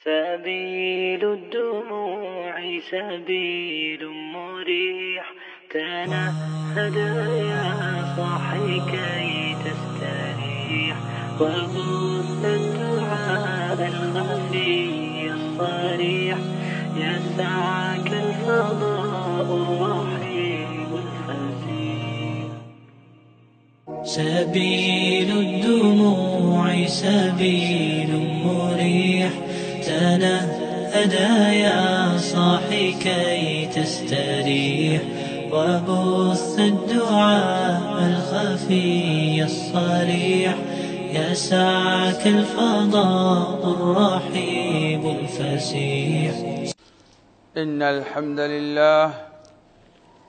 سبيل الدموع سبيل مريح، تنهد يا صاحي كي تستريح، وبث الدعاء الخفي الصريح، يسعك الفضاء الرحيم الفسيح. سبيل الدموع سبيل مريح، تنهد يا صاحي كي تستريح، وبث الدعاء الخفي الصريح، يسعك الفضاء الرحيب الفسيح. إن الحمد لله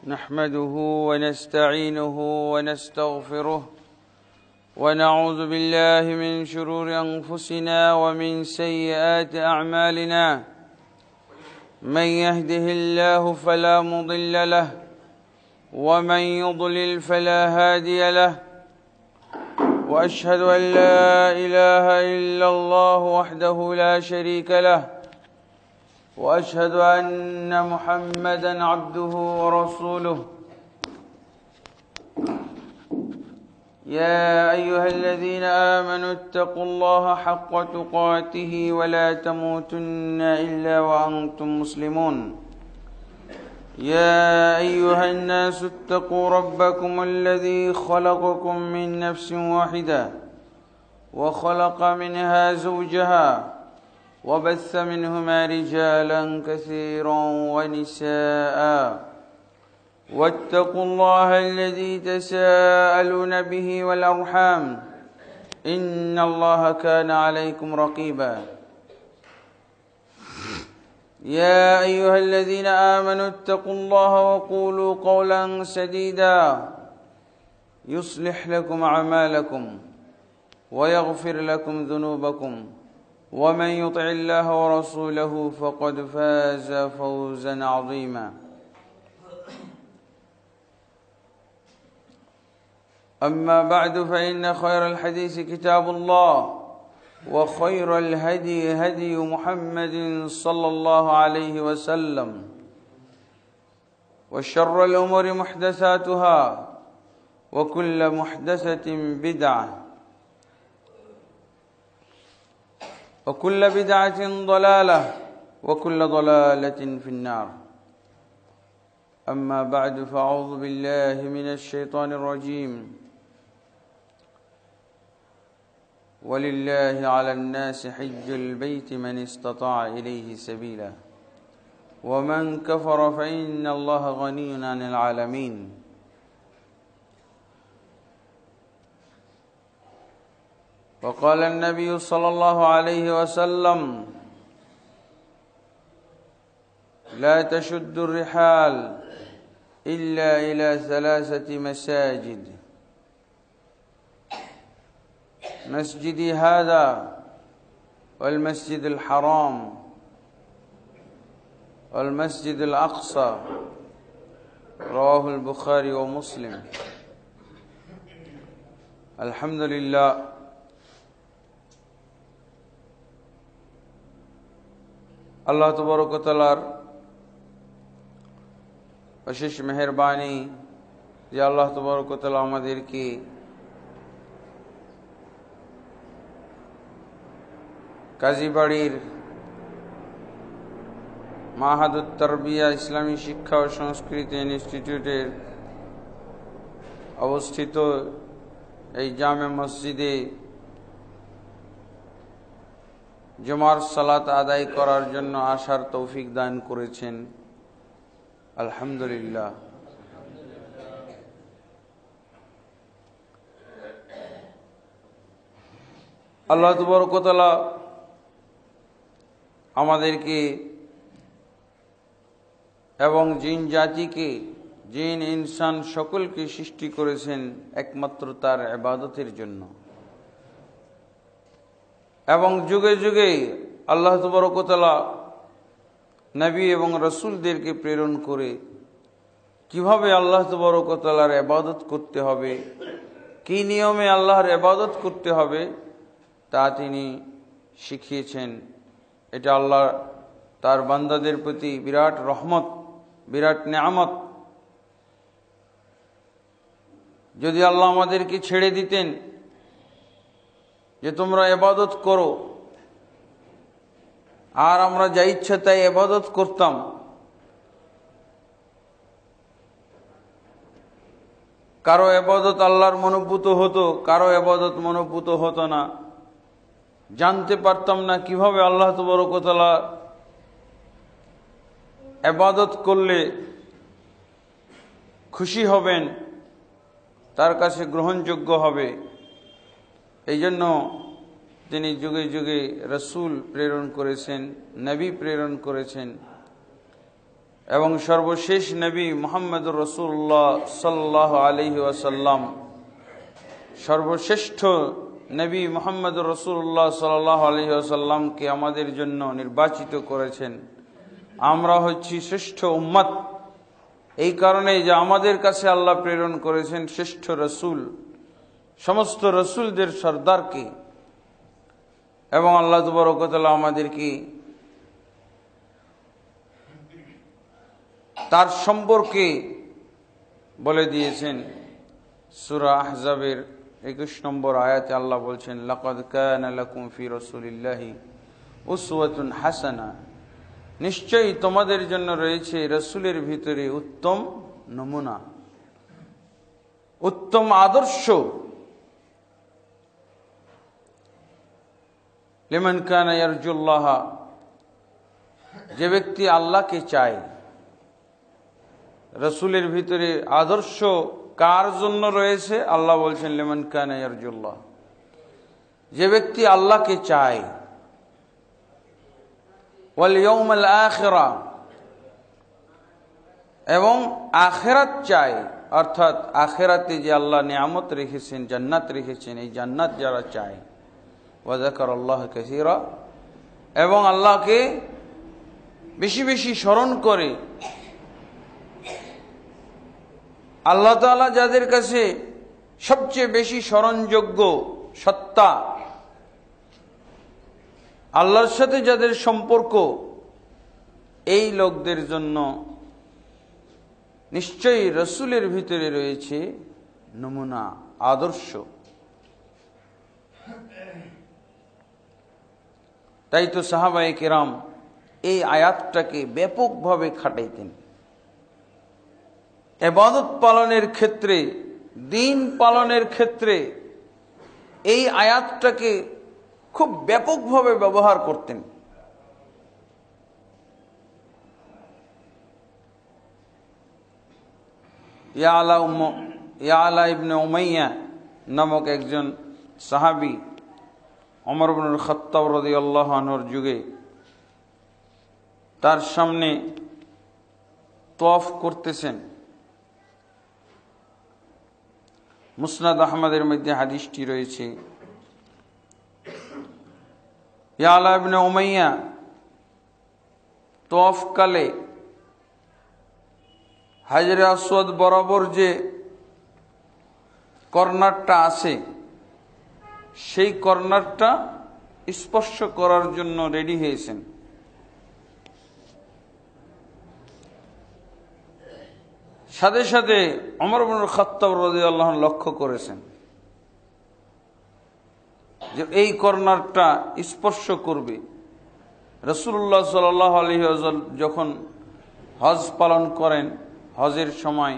نحمده ونستعينه ونستغفره، ونعوذ بالله من شرور أنفسنا ومن سيئات أعمالنا. من يهده الله فلا مضل له، ومن يضلل فلا هادي له، وأشهد أن لا إله إلا الله وحده لا شريك له، وأشهد أن محمدًا عبده ورسوله. يا أيها الذين آمنوا اتقوا الله حق تقاته ولا تموتن إلا وأنتم مسلمون. يا أيها الناس اتقوا ربكم الذي خلقكم من نفس واحدة، وخلق منها زوجها، وبث منهما رجالا كثيرا ونساء، واتقوا الله الذي تساءلون به والأرحام، إن الله كان عليكم رقيبا. يا أيها الذين آمنوا اتقوا الله وقولوا قولا سديدا، يصلح لكم أعمالكم ويغفر لكم ذنوبكم، ومن يطع الله ورسوله فقد فاز فوزا عظيما. أما بعد، فإن خير الحديث كتاب الله، وخير الهدي هدي محمد صلى الله عليه وسلم، وشر الأمور محدثاتها، وكل محدثة بدعة، وكل بدعة ضلالة، وكل ضلالة في النار. أما بعد، فأعوذ بالله من الشيطان الرجيم. ولله على الناس حج البيت من استطاع إليه سبيلا، ومن كفر فإن الله غني عن العالمين. وقال النبي صلى الله عليه وسلم: لا تشد الرحال إلا إلى 3 مساجد: مسجدي هذا، والمسجد الحرام، والمسجد الأقصى. رواه البخاري ومسلم. الحمد لله، আল্লাহ তাবারক ওয়া তাআলার অশেষ মেহেরবানি যে আল্লাহ তাবারক ওয়া তাআলা আমাদেরকে কাজীবাড়ির মাহাদুত তারবিয়া ইসলামী শিক্ষা ও সংস্কৃতি ইনস্টিটিউটের অবস্থিত এই জামে মসজিদে জুমার সালাত আদায় করার জন্য আসার তৌফিক দান করেছেন। আলহামদুলিল্লাহ। আল্লাহ তাবারক ওয়া তাআলা আমাদেরকে এবং জিন জাতিকে, জিন ইনসান সকলকে সৃষ্টি করেছেন একমাত্র তার ইবাদতের জন্য, এবং যুগে যুগে আল্লাহ তাবারক ওয়া তাআলা নবী এবং রাসূলদেরকে প্রেরণ করে কিভাবে আল্লাহ তাবারক ওয়া তাআলার ইবাদত করতে হবে, কি নিয়মে আল্লাহর ইবাদত করতে হবে তা তিনি শিখিয়েছেন এটা আল্লাহ তার বান্দাদের প্রতি বিরাট রহমত, বিরাট নেয়ামত। যদি আল্লাহ আমাদেরকে ছেড়ে দিতেন যে তোমরা ইবাদত করো, আর আমরা যা ইচ্ছা তাই ইবাদত করতাম, কারো ইবাদত আল্লাহর মনোভূত হতো, কারো ইবাদত মনোভূত হতো না, জানতে পারতাম না কিভাবে আল্লাহ তাবারক ওয়া তাআলা ইবাদত করলে খুশি হবেন, তার কাছে গ্রহণযোগ্য হবে। এই জন্য তিনি যুগে যুগে রাসূল প্রেরণ করেছেন, নবী প্রেরণ করেছেন, এবং সর্বশেষ নবী মুহাম্মদুর রাসূলুল্লাহ সাল্লাল্লাহু আলাইহি ওয়াসাল্লাম, সর্বশ্রেষ্ঠ নবী মুহাম্মদুর রাসূলুল্লাহ সাল্লাল্লাহু আলাইহি ওয়াসাল্লামকে আমাদের জন্য নির্বাচিত করেছেন। আমরা হচ্ছি শ্রেষ্ঠ উম্মত এই কারণে যে আমাদের কাছে আল্লাহ প্রেরণ করেছেন শ্রেষ্ঠ রাসূল, সমস্ত রাসূলদের সর্দারকে, এবং আল্লাহ তাবারক ওয়া তাআলা আমাদেরকে তার সম্পর্কে বলে দিয়েছেন। সূরা আহজাবের 21 নম্বর আয়াতে আল্লাহ বলছেন, লাকাদ কানা লাকুম ফি রাসূলিল্লাহি উসওয়াতুন হাসানা, নিশ্চয়ই তোমাদের জন্য রয়েছে রাসূলের ভিতরে উত্তম নমুনা, উত্তম আদর্শ। লিমান কানা ইয়ারজুল্লাহ, যে ব্যক্তি আল্লাহকে চায়। রাসূলের ভিতরে আদর্শ কার জন্য রয়েছে? আল্লাহ বলছেন লিমান কানা ইয়ারজুল্লাহ, যে ব্যক্তি আল্লাহকে চায়, ওয়াল ইয়াউমাল আখিরা, এবং আখিরাত চায়, অর্থাৎ আখিরাতে যে আল্লাহ নিয়ামত রেখেছেন, জান্নাত রেখেছেন, এই জান্নাত যারা চায়, ওয়া যাকারাল্লাহ কাসীরা, এবং আল্লাহকে বেশি বেশি স্মরণ করে। আল্লাহ তাআলা যাদের কাছে সবচেয়ে বেশি স্মরণযোগ্য সত্তা, আল্লাহর সাথে যাদের সম্পর্ক, এই লোকদের জন্য নিশ্চয়ই রাসূলের ভিতরে রয়েছে নমুনা, আদর্শ। তাই তো সাহাবায়ে কেরাম এই আয়াতটাকে ব্যাপকভাবে খাটাইতেন। ইবাদত পালনের ক্ষেত্রে, দিন পালনের ক্ষেত্রে এই আয়াতটাকে খুব ব্যাপকভাবে ব্যবহার করতেন। ইয়ালা ইবনে উমাইয়া নামক একজন সাহাবী ওমর ইবনুল খাত্তাব রাদিয়াল্লাহু আনহুর যুগে তার সামনে তওয়াফ করতেছেন। মুসনাদ আহমদের মধ্যে হাদিসটি রয়েছে। ইয়ালা ইবনে উমাইয়া তওয়াফকালে হাজরে আসওয়াদ বরাবর যে কর্নারটা আছে, সেই কর্নারটা স্পর্শ করার জন্য রেডি হয়েছেন। সাথে সাথে ওমর ইবনুল খাত্তাব রাদিয়াল্লাহু আনহু লক্ষ্য করেছেন যে এই কর্নারটা স্পর্শ করবে। রাসূলুল্লাহ সাল্লাল্লাহু আলাইহি ওয়াসাল্লাম যখন হজ পালন করেন, হজের সময়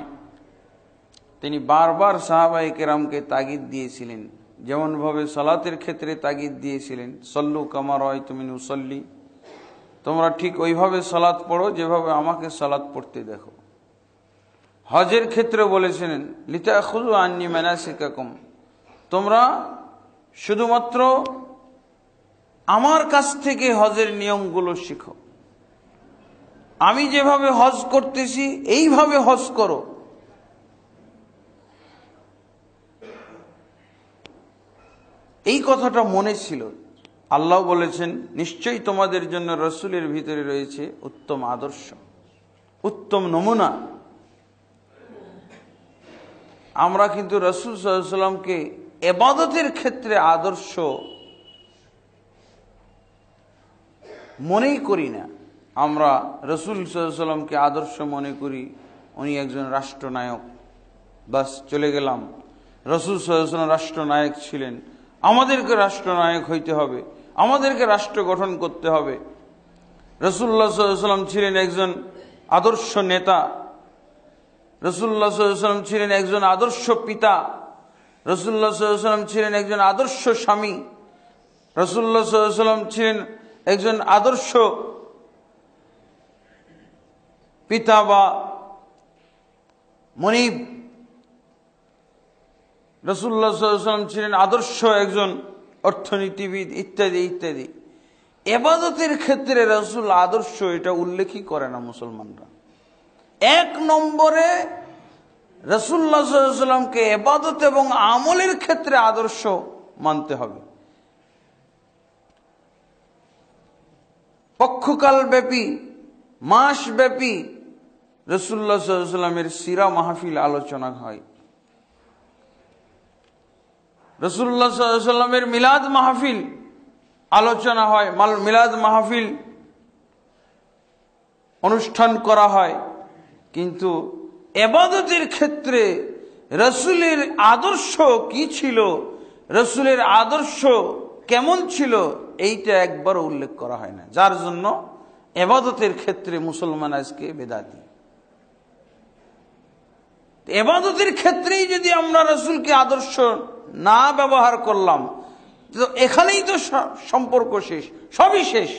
তিনি বারবার সাহাবায়ে কেরামকে তাগিদ দিয়েছিলেন, যেমনভাবে সালাতের ক্ষেত্রে তাগিদ দিয়েছিলেন, সল্লু কামা রাআইতুমুনি উসাল্লি, তোমরা ঠিক ওইভাবে সালাত পড়ো যেভাবে আমাকে সালাত পড়তে দেখো। হজের ক্ষেত্রে বলেছিলেন, লিতাখুযু আন্নী মানাসিকাকুম, তোমরা শুধুমাত্র আমার কাছ থেকে হজের নিয়মগুলো শিখো, আমি যেভাবে হজ করতেছি এইভাবে হজ করো। এই কথাটা মনে ছিল। আল্লাহ বলেছেন, নিশ্চয়ই তোমাদের জন্য রাসূলের ভিতরে রয়েছে উত্তম আদর্শ, উত্তম নমুনা। আমরা কিন্তু রাসূল সাল্লাল্লাহু আলাইহি ওয়াসাল্লামকে ইবাদতের ক্ষেত্রে আদর্শ মনেই করি না। আমরা রাসূল সাল্লাল্লাহু আলাইহি ওয়াসাল্লামকে আদর্শ মনে করি, উনি একজন রাষ্ট্রনায়ক, বাস চলে গেলাম। রাসূল সাল্লাল্লাহু আলাইহি ওয়াসাল্লাম রাষ্ট্রনায়ক ছিলেন, আমাদেরকে রাষ্ট্রনায়ক হইতে হবে, আমাদেরকে রাষ্ট্র গঠন করতে হবে। রাসূলুল্লাহ সাল্লাল্লাহু আলাইহি ওয়াসাল্লাম ছিলেন একজন আদর্শ নেতা, রাসূলুল্লাহ সাল্লাল্লাহু আলাইহি ওয়াসাল্লাম ছিলেন একজন আদর্শ পিতা, রাসূলুল্লাহ সাল্লাল্লাহু আলাইহি ওয়াসাল্লাম ছিলেন একজন আদর্শ স্বামী, রাসূলুল্লাহ সাল্লাল্লাহু আলাইহি ওয়াসাল্লাম ছিলেন একজন আদর্শ পিতা বা মনিব, রাসূলুল্লাহ সাল্লাল্লাহু আলাইহি ওয়াসাল্লাম ছিলেন আদর্শ একজন অর্থনীতিবিদ, ইত্যাদি ইত্যাদি। ইবাদতের ক্ষেত্রে রাসূল আদর্শ, এটা উল্লেখই করে না মুসলমানরা। এক নম্বরে রাসূলুল্লাহ সাল্লাল্লাহু আলাইহি ওয়াসাল্লামকে ইবাদত এবং আমলের ক্ষেত্রে আদর্শ মানতে হবে। পক্ষকাল ব্যাপী, মাস ব্যাপী রাসূলুল্লাহ সাল্লাল্লাহু আলাইহি ওয়াসাল্লামের সিরা মাহফিল আলোচনা হয়। রাসূলুল্লাহ সাল্লাল্লাহু আলাইহি ওয়াসাল্লামের মিলাদ মাহফিল আলোচনা হয়, মিলাদ মাহফিল অনুষ্ঠান করা হয়। কিন্তু ইবাদতের ক্ষেত্রে রাসূলের আদর্শ কি ছিল, রাসূলের আদর্শ কেমন ছিল, এইটা একবার উল্লেখ করা হয় না, যার জন্য ইবাদতের ক্ষেত্রে মুসলমান আজকে বেদাতি। ইবাদতের ক্ষেত্রেই যদি আমরা রাসূলকে আদর্শ না ব্যবহার করলাম, তো এখানেই তো সম্পর্ক শেষ, সবই শেষ।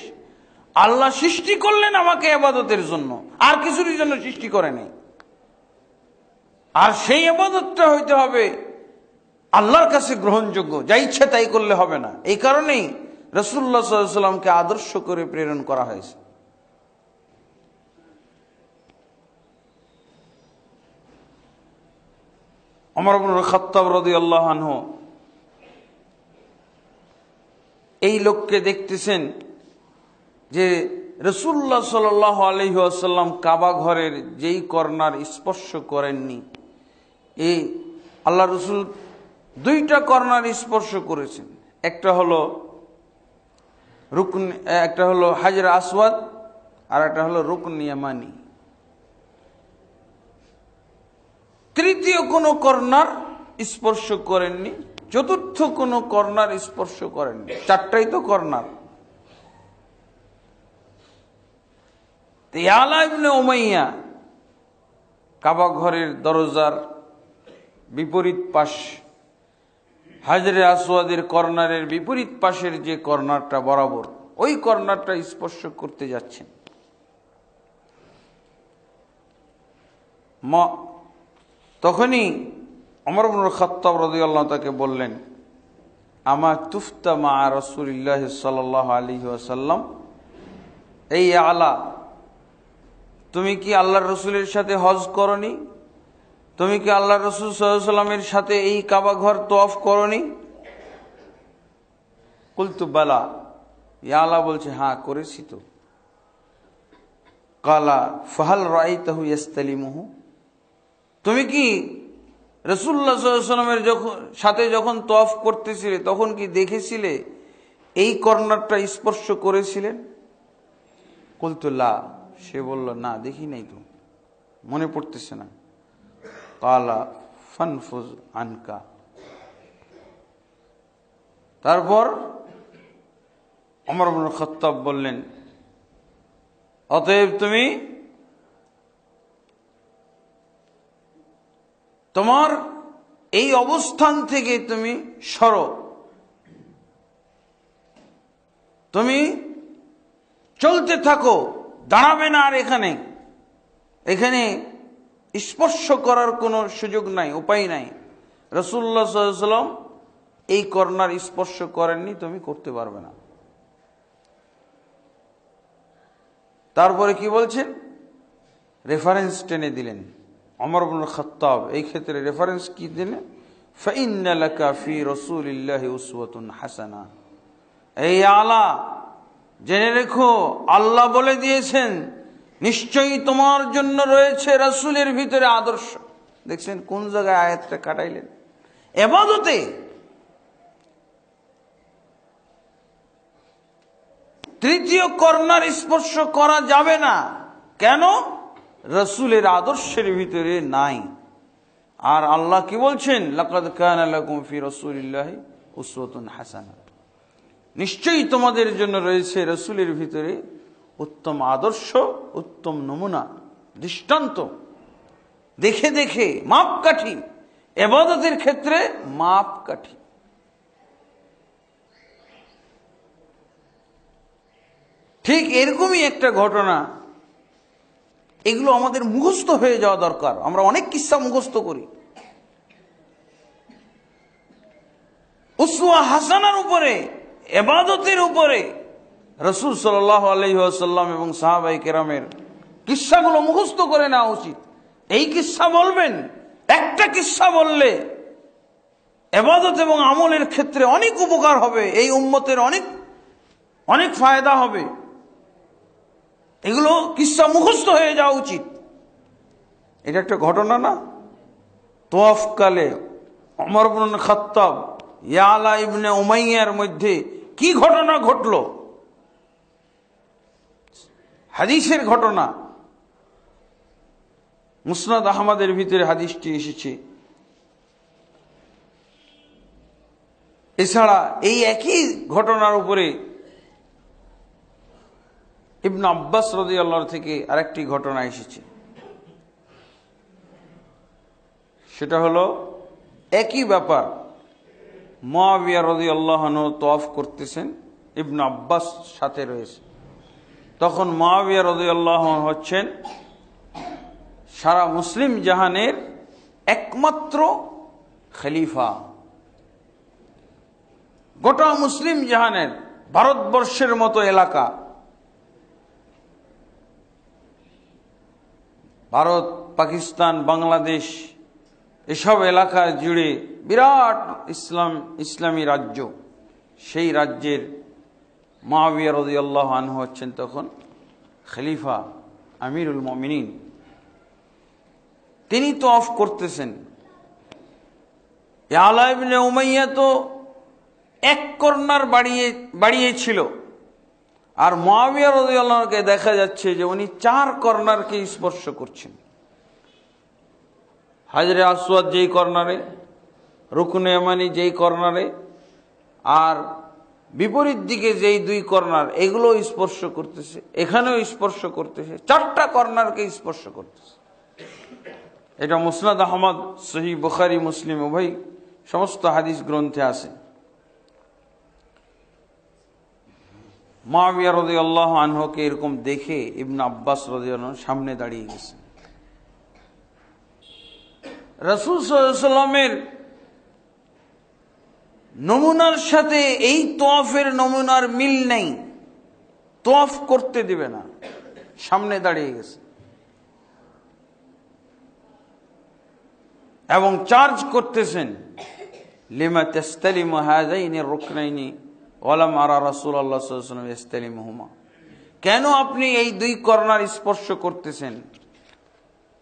আল্লাহ সৃষ্টি করলেন আমাকে ইবাদতের জন্য, আর কিছুর জন্য সৃষ্টি করে নাই। আর সেই ইবাদতটা হইতে হবে আল্লাহর কাছে গ্রহণযোগ্য, যা ইচ্ছা তাই করলে হবে না। এই কারণেই রাসূলুল্লাহ সাল্লাল্লাহু আলাইহি ওয়াসাল্লামকে আদর্শ করে প্রেরণ করা হয়েছে। ওমর ইবনে খাত্তাব রাদিয়াল্লাহু আনহু এই লোককে দেখতেছেন যে রাসূলুল্লাহ সাল্লাল্লাহু আলাইহি ওয়াসাল্লাম কাবা ঘরের যেই কর্নার স্পর্শ করেননি, এই আল্লাহ রাসূল দুইটা কর্নার স্পর্শ করেছেন। একটা হলো রুকন, একটা হলো হাজর আসওয়াদ, আর একটা হলো রুকন ইয়ামানি। তৃতীয় কোনো কর্নার স্পর্শ করেননি, চতুর্থ কোনো কর্নার স্পর্শ করেননি। চারটাই তো কর্নার। ইয়ালা ইবনে উমাইয়া কাবা ঘরের দরজার বিপরীত পাশ, হাজরে আসওয়াদের কর্নারের বিপরীত পাশের যে কর্নারটা বরাবর, ওই কর্নারটা স্পর্শ করতে যাচ্ছেন। তখনই ওমর ইবনে খাত্তাব রাদিয়াল্লাহু তাকে বললেন, আমা তুফতা মা রাসূলিল্লাহ সাল্লাল্লাহু আলাইহি ওয়াসাল্লাম, এই আলা, তুমি কি আল্লাহর রাসূলের সাথে হজ করনি? তুমি কি আল্লাহর রাসূল সাল্লাল্লাহু আলাইহি ওয়াসাল্লামের সাথে এই কাবা ঘর তওয়াফ করনি? কুলতু বালা, ইয়া আলা বলছে, হ্যাঁ করেছি তো। কালা ফাহাল রাআইতাহু ইস্তালিমুহু, তুমি কি রাসূলুল্লাহ সাল্লাল্লাহু আলাইহি ওয়াসাল্লামের সাথে যখন তওয়াফ করতেছিলে তখন কি দেখেছিলে এই কর্নারটা স্পর্শ করেছিলেন? কুলতু লা, সে বলল না দেখি নাই তো, মনে পড়তেছে না। কালা ফানফুজ আনকা, তারপর ওমর ইবনে খাত্তাব বললেন, অতএব তুমি তোমার এই অবস্থান থেকে তুমি সরো, তুমি চলতে থাকো, দাঁড়াবে না আর এখানে। এখানে স্পর্শ করার কোনো সুযোগ নাই, উপায় নাই। রাসূলুল্লাহ সাল্লাল্লাহু আলাইহি ওয়াসাল্লাম এই কর্নার স্পর্শ করেননি, তুমি করতে পারবে না। তারপরে কি বলছেন? রেফারেন্স টেনে দিলেন ওমর ইবনে খাত্তাব। এই ক্ষেত্রে রেফারেন্স কি দিলেন? ফাইন্না লাকা ফি রাসূলিল্লাহি উসওয়াতুন হাসানা, এই আলা জেনে রেখো, আল্লাহ বলে দিয়েছেন নিশ্চয়ই তোমার জন্য রয়েছে রাসূলের ভিতরে আদর্শ। দেখছেন কোন জায়গায় আয়াতটা কাটাইলেন? ইবাদতে। তৃতীয় কর্নার স্পর্শ করা যাবে না। কেন? রাসূলের আদর্শের ভিতরে নাই। আর আল্লাহ কি বলছেন? লাকাদ কানা লাকুম ফি রাসূলিল্লাহি উসওয়াতুন হাসানাহ, নিশ্চয়ই তোমাদের জন্য রয়েছে রাসূলের ভিতরে উত্তম আদর্শ, উত্তম নমুনা, দৃষ্টান্ত। দেখে দেখে মাপকাঠি, ইবাদতের ক্ষেত্রে মাপকাঠি। ঠিক এরকমই একটা ঘটনা, এগুলো আমাদের মুখস্থ হয়ে যাওয়া দরকার। আমরা অনেক কিসসা মুখস্থ করি। উসওয়া হাসানার উপরে, ইবাদতের উপরে রাসূল সাল্লাল্লাহু আলাইহি ওয়াসাল্লাম এবং সাহাবায়ে কেরামের কিসসাগুলো মুখস্থ করে নেওয়া উচিত। এই কিসসা বলবেন, একটা কিসসা বললে ইবাদত এবং আমলের ক্ষেত্রে অনেক উপকার হবে, এই উম্মতের অনেক অনেক ফায়দা হবে। এগুলো কিসসা মুখস্থ হয়ে যাওয়া উচিত। এটা একটা ঘটনা না? তোয়াফকালে ওমর ইবনে খাত্তাব ইয়ালা ইবনে উমাইয়ার মধ্যে কি ঘটনা ঘটলো, হাদিসের ঘটনা। মুসনাদ আহমদের ভিতরে হাদিসটি এসেছে। এছাড়া এই একই ঘটনার উপরে ইবনে আব্বাস রাদিয়াল্লাহু থেকে আরেকটি ঘটনা এসেছে। সেটা হলো একই ব্যাপার। মুআবিয়া রাদিয়াল্লাহু আনহু তওয়াফ করতেছেন, ইবনে আব্বাস সাথে রয়েছে। তখন মুআবিয়া রাদিয়াল্লাহু আনহু হচ্ছেন সারা মুসলিম জাহানের একমাত্র খলিফা। গোটা মুসলিম জাহানের, ভারতবর্ষের মতো এলাকা, ভারত, পাকিস্তান, বাংলাদেশ, এসব এলাকা জুড়ে বিরাট ইসলামী রাজ্য। সেই রাজ্যের মুআবিয়া রাদিয়াল্লাহু আনহু হচ্ছেন তখন খলিফা, আমিরুল মুমিনিন। তিনি তওয়াফ করতেছেন। ইয়ালা ইবনে উমাইয়া তো এক কর্নার বাড়িয়েছিল, আর মুআবিয়া রাদিয়াল্লাহু আনহুকে দেখা যাচ্ছে যে উনি 4 কর্নারকে স্পর্শ করছেন। হাজরে আসওয়াদ যেই কর্নারে, রুকনে ইয়ামানি যেই কর্নারে, আর বিপরীত দিকে যেই 2 কর্নার, এগুলো স্পর্শ করতেছে, এখানেও স্পর্শ করতেছে, 4টা কর্নারকে স্পর্শ করতেছে। এটা মুসনাদ আহমদ, সহিহ বুখারী, মুসলিম উভয় সমস্ত হাদিস গ্রন্থে আছে। মুআবিয়া রাদিয়াল্লাহু আনহুকে এরকম দেখে ইবনে আব্বাস রাদিয়াল্লাহু আনহু সামনে দাঁড়িয়ে গেছেন। রাসূল সাল্লাল্লাহু আলাইহি ওয়াসাল্লামের নমুনার সাথে এই তওয়াফের নমুনার মিল নেই, তওয়াফ করতে দিবে না, সামনে দাঁড়িয়ে গেছে এবং চার্জ করতেছেন, লিমা তাস্তালিমু হাযাইনি রুকনাইনি ওয়ালাম আরা রাসূলুল্লাহ সাল্লাল্লাহু আলাইহি ওয়াসাল্লাম ইস্তালিমুহুমা। কেন আপনি এই 2 কর্নার স্পর্শ করতেছেন?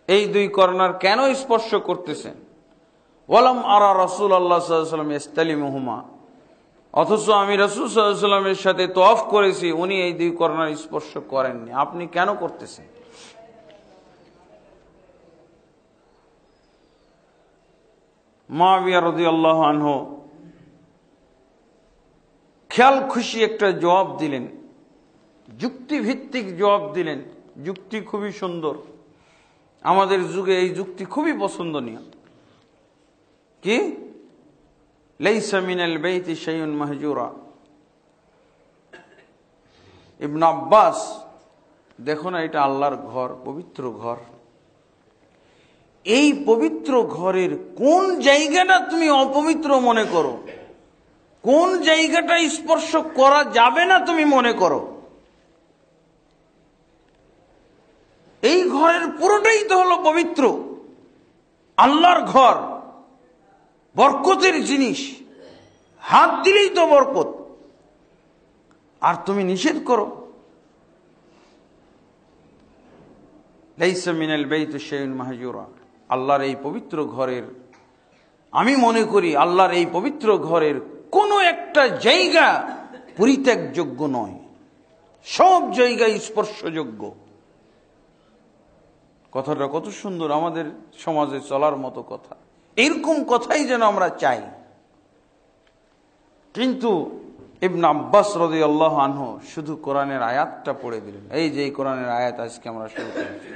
এই 2 কর্নার কেন স্পর্শ করতেছেন? ওয়ালাম আরা রাসূলুল্লাহ সাল্লাল্লাহু আলাইহি ওয়াসাল্লাম ইস্তালিমুহুমা, অথচ আমি রাসূল সাল্লাল্লাহু আলাইহি ওয়াসাল্লামের সাথে তওয়াফ করেছি, উনি এই 2 কর্নার স্পর্শ করেননি, আপনি কেন করতেছেন? মুআবিয়া রাদিয়াল্লাহু আনহু খেয়াল খুশি একটা জবাব দিলেন, যুক্তিভিত্তিক জবাব দিলেন। যুক্তি খুবই সুন্দর, আমাদের যুগে এই যুক্তি খুবই পছন্দনীয়। কি? লাইসা মিনাল বাইতি শাইউন মাহজুরা। ইবনে আব্বাস, দেখো না, এটা আল্লাহর ঘর, পবিত্র ঘর। এই পবিত্র ঘরের কোন জায়গাটা তুমি অপবিত্র মনে করো, কোন জায়গাটা স্পর্শ করা যাবে না তুমি মনে করো? এই ঘরের পুরোটাই তো হলো পবিত্র, আল্লাহর ঘর, বরকতের জিনিস, হাত দিলেই তো বরকত, আর তুমি নিষেধ করো। লাইসা মিনাল বাইতি শাইউন মাহজুরা। আল্লাহর এই পবিত্র ঘরের, আমি মনে করি আল্লাহর এই পবিত্র ঘরের কোনো একটা জায়গা পরিত্যাগযোগ্য নয়, সব জায়গায় স্পর্শযোগ্য। কথাটা কত সুন্দর, আমাদের সমাজে চলার মতো কথা। এরকম কথাই যেন আমরা চাই। কিন্তু ইবনে আব্বাস রাদিয়াল্লাহু আনহু শুধু কোরআনের আয়াতটা পড়ে দিলেন। এই যে কোরআনের আয়াত আজকে আমরা শুরু করেছি,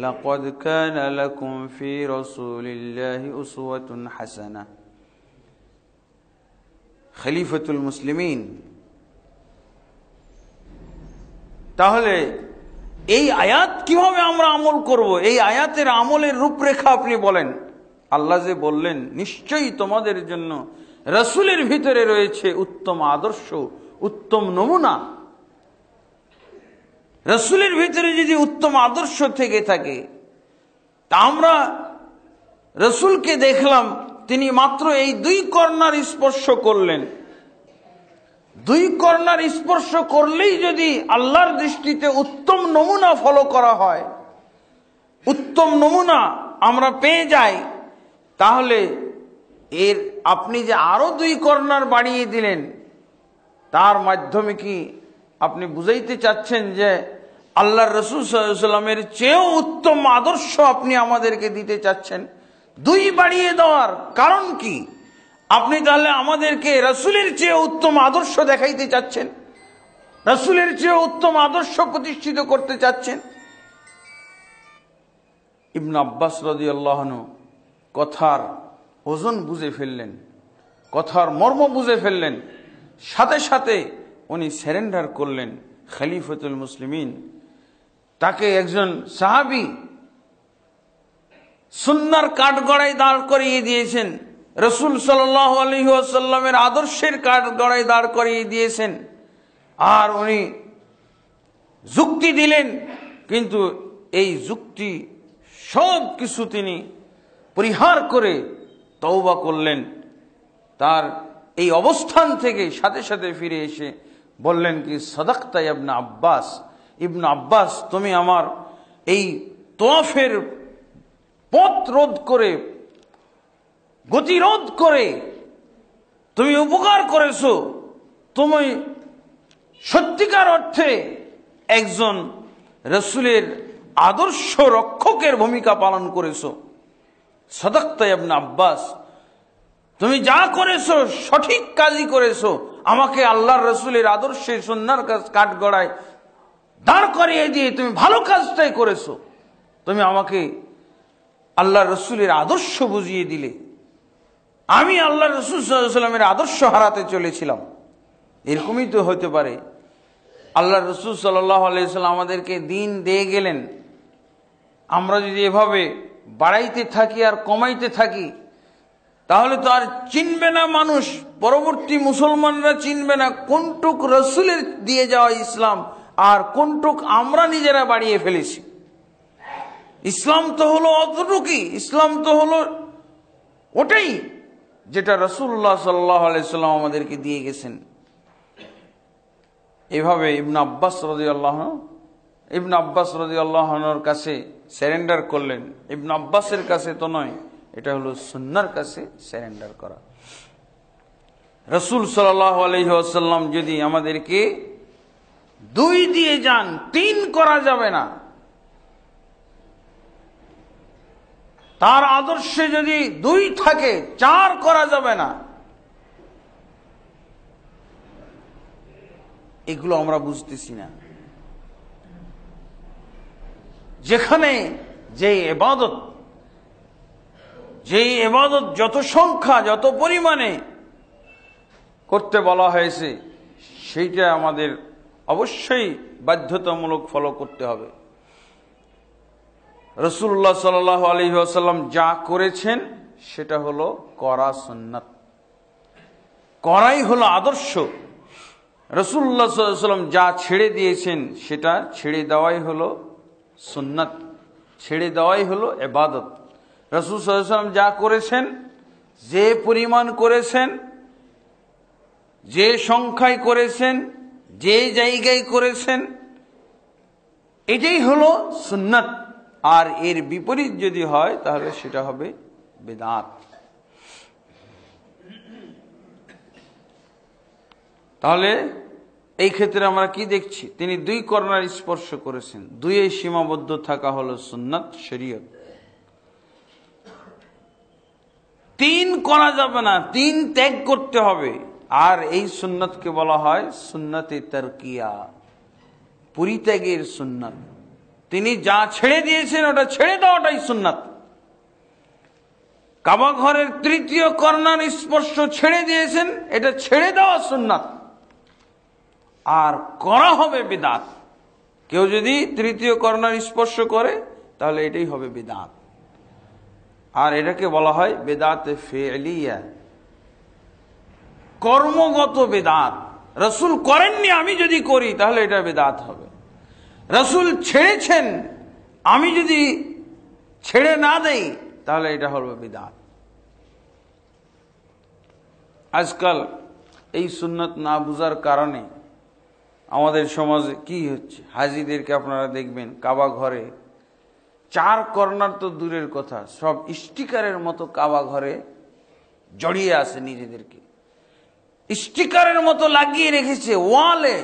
লাকাদ কানা লাকুম ফি রাসূলিল্লাহি উসওয়াতুন হাসানাহ। খলিফাতুল মুসলিমিন। তাহলে এই আয়াত কিভাবে আমরা আমল করব? এই আয়াতের আমলের রূপরেখা আপনি বলেন। আল্লাহ যে বললেন, নিশ্চয়ই তোমাদের জন্য রাসূলের ভিতরে রয়েছে উত্তম আদর্শ, উত্তম নমুনা। রাসূলের ভিতরে যদি উত্তম আদর্শ থেকে থাকে, তা আমরা রাসূলকে দেখলাম তিনি মাত্র এই 2 কর্নার স্পর্শ করলেন। 2 কর্নার স্পর্শ করলেই যদি আল্লাহর দৃষ্টিতে উত্তম নমুনা ফলো করা হয়, উত্তম নমুনা আমরা পেয়ে যাই, তাহলে এর আপনি যে আরো 2 কর্নার বাড়িয়ে দিলেন, তার মাধ্যমে কি আপনি বুঝাইতে চাচ্ছেন যে আল্লাহর রাসূল সাল্লাল্লাহু আলাইহি ওয়াসাল্লামের চেয়েও উত্তম আদর্শ আপনি আমাদেরকে দিতে চাচ্ছেন? 2 বাড়িয়ে দেওয়ার কারণ কি? আপনি তাহলে আমাদেরকে রাসূলের চেয়ে উত্তম আদর্শ দেখাইতে চাচ্ছেন, রাসূলের চেয়ে উত্তম আদর্শ প্রতিষ্ঠিত করতে চাচ্ছেন। ইবনে আব্বাস রাদিয়াল্লাহু আনহু কথার ওজন বুঝে ফেললেন, কথার মর্ম বুঝে ফেললেন। সাথে সাথে উনি সারেন্ডার করলেন। খলিফাতুল মুসলিমিন, তাকে একজন সাহাবী সুন্নাহর কাঠগড়ায় দাঁড় করিয়ে দিয়েছেন, রাসূল সাল্লাল্লাহু আলাইহি ওয়াসাল্লামের আদর্শের কাঠগড়ায় দাঁড় করিয়ে দিয়েছেন। আর উনি যুক্তি দিলেন, কিন্তু এই যুক্তি সব কিছু তিনি পরিহার করে তওবা করলেন। তার এই অবস্থান থেকে সাথে সাথে ফিরে এসে বললেন কি, সাদাকতা ইবনে আব্বাস, ইবনে আব্বাস তুমি আমার এই তওয়াফের পথ রোধ করে, গতিরোধ করে তুমি উপকার করেছো। তুমি সত্যিকার অর্থে একজন রাসূলের আদর্শ রক্ষকের ভূমিকা পালন করেছো। সাদাকতা ইবনে আব্বাস, তুমি যা করেছো সঠিক কাজই করেছো। আমাকে আল্লাহর রাসূলের আদর্শের সুন্নাহর কাঠগড়ায় দাঁড় করিয়ে দিয়ে তুমি ভালো কাজটাই করেছো। তুমি আমাকে আল্লাহর রাসূলের আদর্শ বুঝিয়ে দিলে। আমি আল্লাহর রাসূল সাল্লাল্লাহু আলাইহি ওয়াসাল্লামের আদর্শ হারাতে চলেছিলাম। এরকমই তো হতে পারে। আল্লাহর রাসূল সাল্লাল্লাহু আলাইহি ওয়াসাল্লাম আমাদেরকে দ্বীন দিয়ে গেলেন, আমরা যদি এভাবে বাড়াইতে থাকি আর কমাইতে থাকি, তাহলে তো আর চিনবে না মানুষ, পরবর্তী মুসলমানরা চিনবে না কোনটুক রাসূলের দিয়ে যাওয়া ইসলাম আর কোনটুক আমরা নিজেরা বাড়িয়ে ফেলেছি। ইসলাম তো হলো অতটুকুই, ইসলাম তো হলো ওটাই যেটা রাসূলুল্লাহ সাল্লাল্লাহু আলাইহি ওয়াসাল্লাম আমাদেরকে দিয়ে গেছেন। এভাবে ইবনে আব্বাস রাদিয়াল্লাহু আনহুর কাছে সারেন্ডার করলেন। ইবনে আব্বাসের কাছে তো নয়, এটা হলো সুন্নাহর কাছে সারেন্ডার করা। রাসূল সাল্লাল্লাহু আলাইহি ওয়াসাল্লাম যদি আমাদেরকে 2 দিয়ে যান, 3 করা যাবে না। তার আদর্শে যদি 2 থাকে, 4 করা যাবে না। এগুলো আমরা বুঝতেছি না। যেখানে যে ইবাদত যত সংখ্যা, যত পরিমাণে করতে বলা হয়েছে, সেইটা আমাদের অবশ্যই বাধ্যতামূলক ফলো করতে হবে। রাসূলুল্লাহ সাল্লাল্লাহু আলাইহি ওয়াসাল্লাম যা করেছেন সেটা হলো করা সুন্নাত, করাই হলো আদর্শ। রাসূলুল্লাহ সাল্লাল্লাহু আলাইহি ওয়াসাল্লাম যা ছেড়ে দিয়েছেন সেটা ছেড়ে দেওয়াই হলো সুন্নাত, ছেড়ে দেওয়াই হলো ইবাদত। রাসূল সাল্লাল্লাহু আলাইহি ওয়াসাল্লাম যা করেছেন, যে পরিমাণ করেছেন, যে সংখ্যায় করেছেন, যে জায়গায় করেছেন, এটাই হলো সুন্নাত। আর এর বিপরীত যদি হয় তাহলে সেটা হবে বিদআত। তাহলে এই ক্ষেত্রে আমরা কি দেখছি? তিনি দুই কর্নার স্পর্শ করেছেন। দুইয়ে সীমাবদ্ধ থাকা হলো সুন্নাত শরীয়ত। তিন করা যাবে না, তিন ত্যাগ করতে হবে। আর এই সুন্নাতকে বলা হয় সুন্নতে তারকিয়া, পরিত্যাগের সুন্নাত। তিনি যা ছেড়ে দিয়েছেন ওটা ছেড়ে দেওয়াটাই সুন্নাত। কাবা ঘরের তৃতীয় কর্নার স্পর্শ ছেড়ে দিয়েছেন, এটা ছেড়ে দেওয়া সুন্নাত, আর করা হবে বিদআত। কেউ যদি তৃতীয় কর্নার স্পর্শ করে তাহলে এটাই হবে বিদআত। আর এটাকে বলা হয় বিদআতে ফি'লিয়া, কর্মগত বিদআত। রাসূল করেননি, আমি যদি করি তাহলে এটা বিদআত হবে। রাসূল ছেড়েছেন, আমি যদি ছেড়ে না দেই তাহলে এটা হলো বিদআত। আজকাল এই সুন্নাত না বুঝার কারণে আমাদের সমাজে কি হচ্ছে, হাজীদেরকে আপনারা দেখবেন কাবা ঘরে চার কর্নার তো দূরের কথা, সব স্টিকারের মতো কাবা ঘরে জড়িয়ে আছে, নিজেদেরকে স্টিকারের মতো লাগিয়ে রেখেছে ওয়ালে।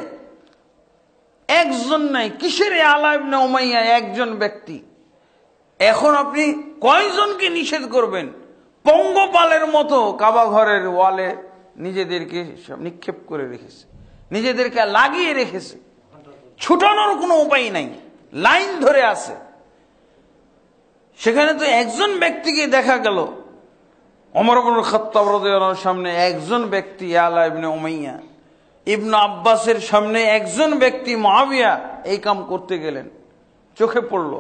একজন নাই, কিসের আলা ইবনে উমাইয়া একজন ব্যক্তি। এখন আপনি কয়জনকে নিষেধ করবেন? পঙ্গপালের মতো কাবা ঘরের ওয়ালে নিজেদেরকে সব নিক্ষেপ করে রেখেছে, নিজেদেরকে লাগিয়ে রেখেছে, ছুটানোর কোনো উপায় নাই, লাইন ধরে আছে। সেখানে তো একজন ব্যক্তিকে দেখা গেল, ওমর ইবনে খাত্তাব রাদিয়াল্লাহু আনহুর সামনে একজন ব্যক্তি আলা ইবনে উমাইয়া, ইবনে আব্বাসের সামনে একজন ব্যক্তি মুআবিয়া এই কাম করতে গেলেন, চোখে পড়ল।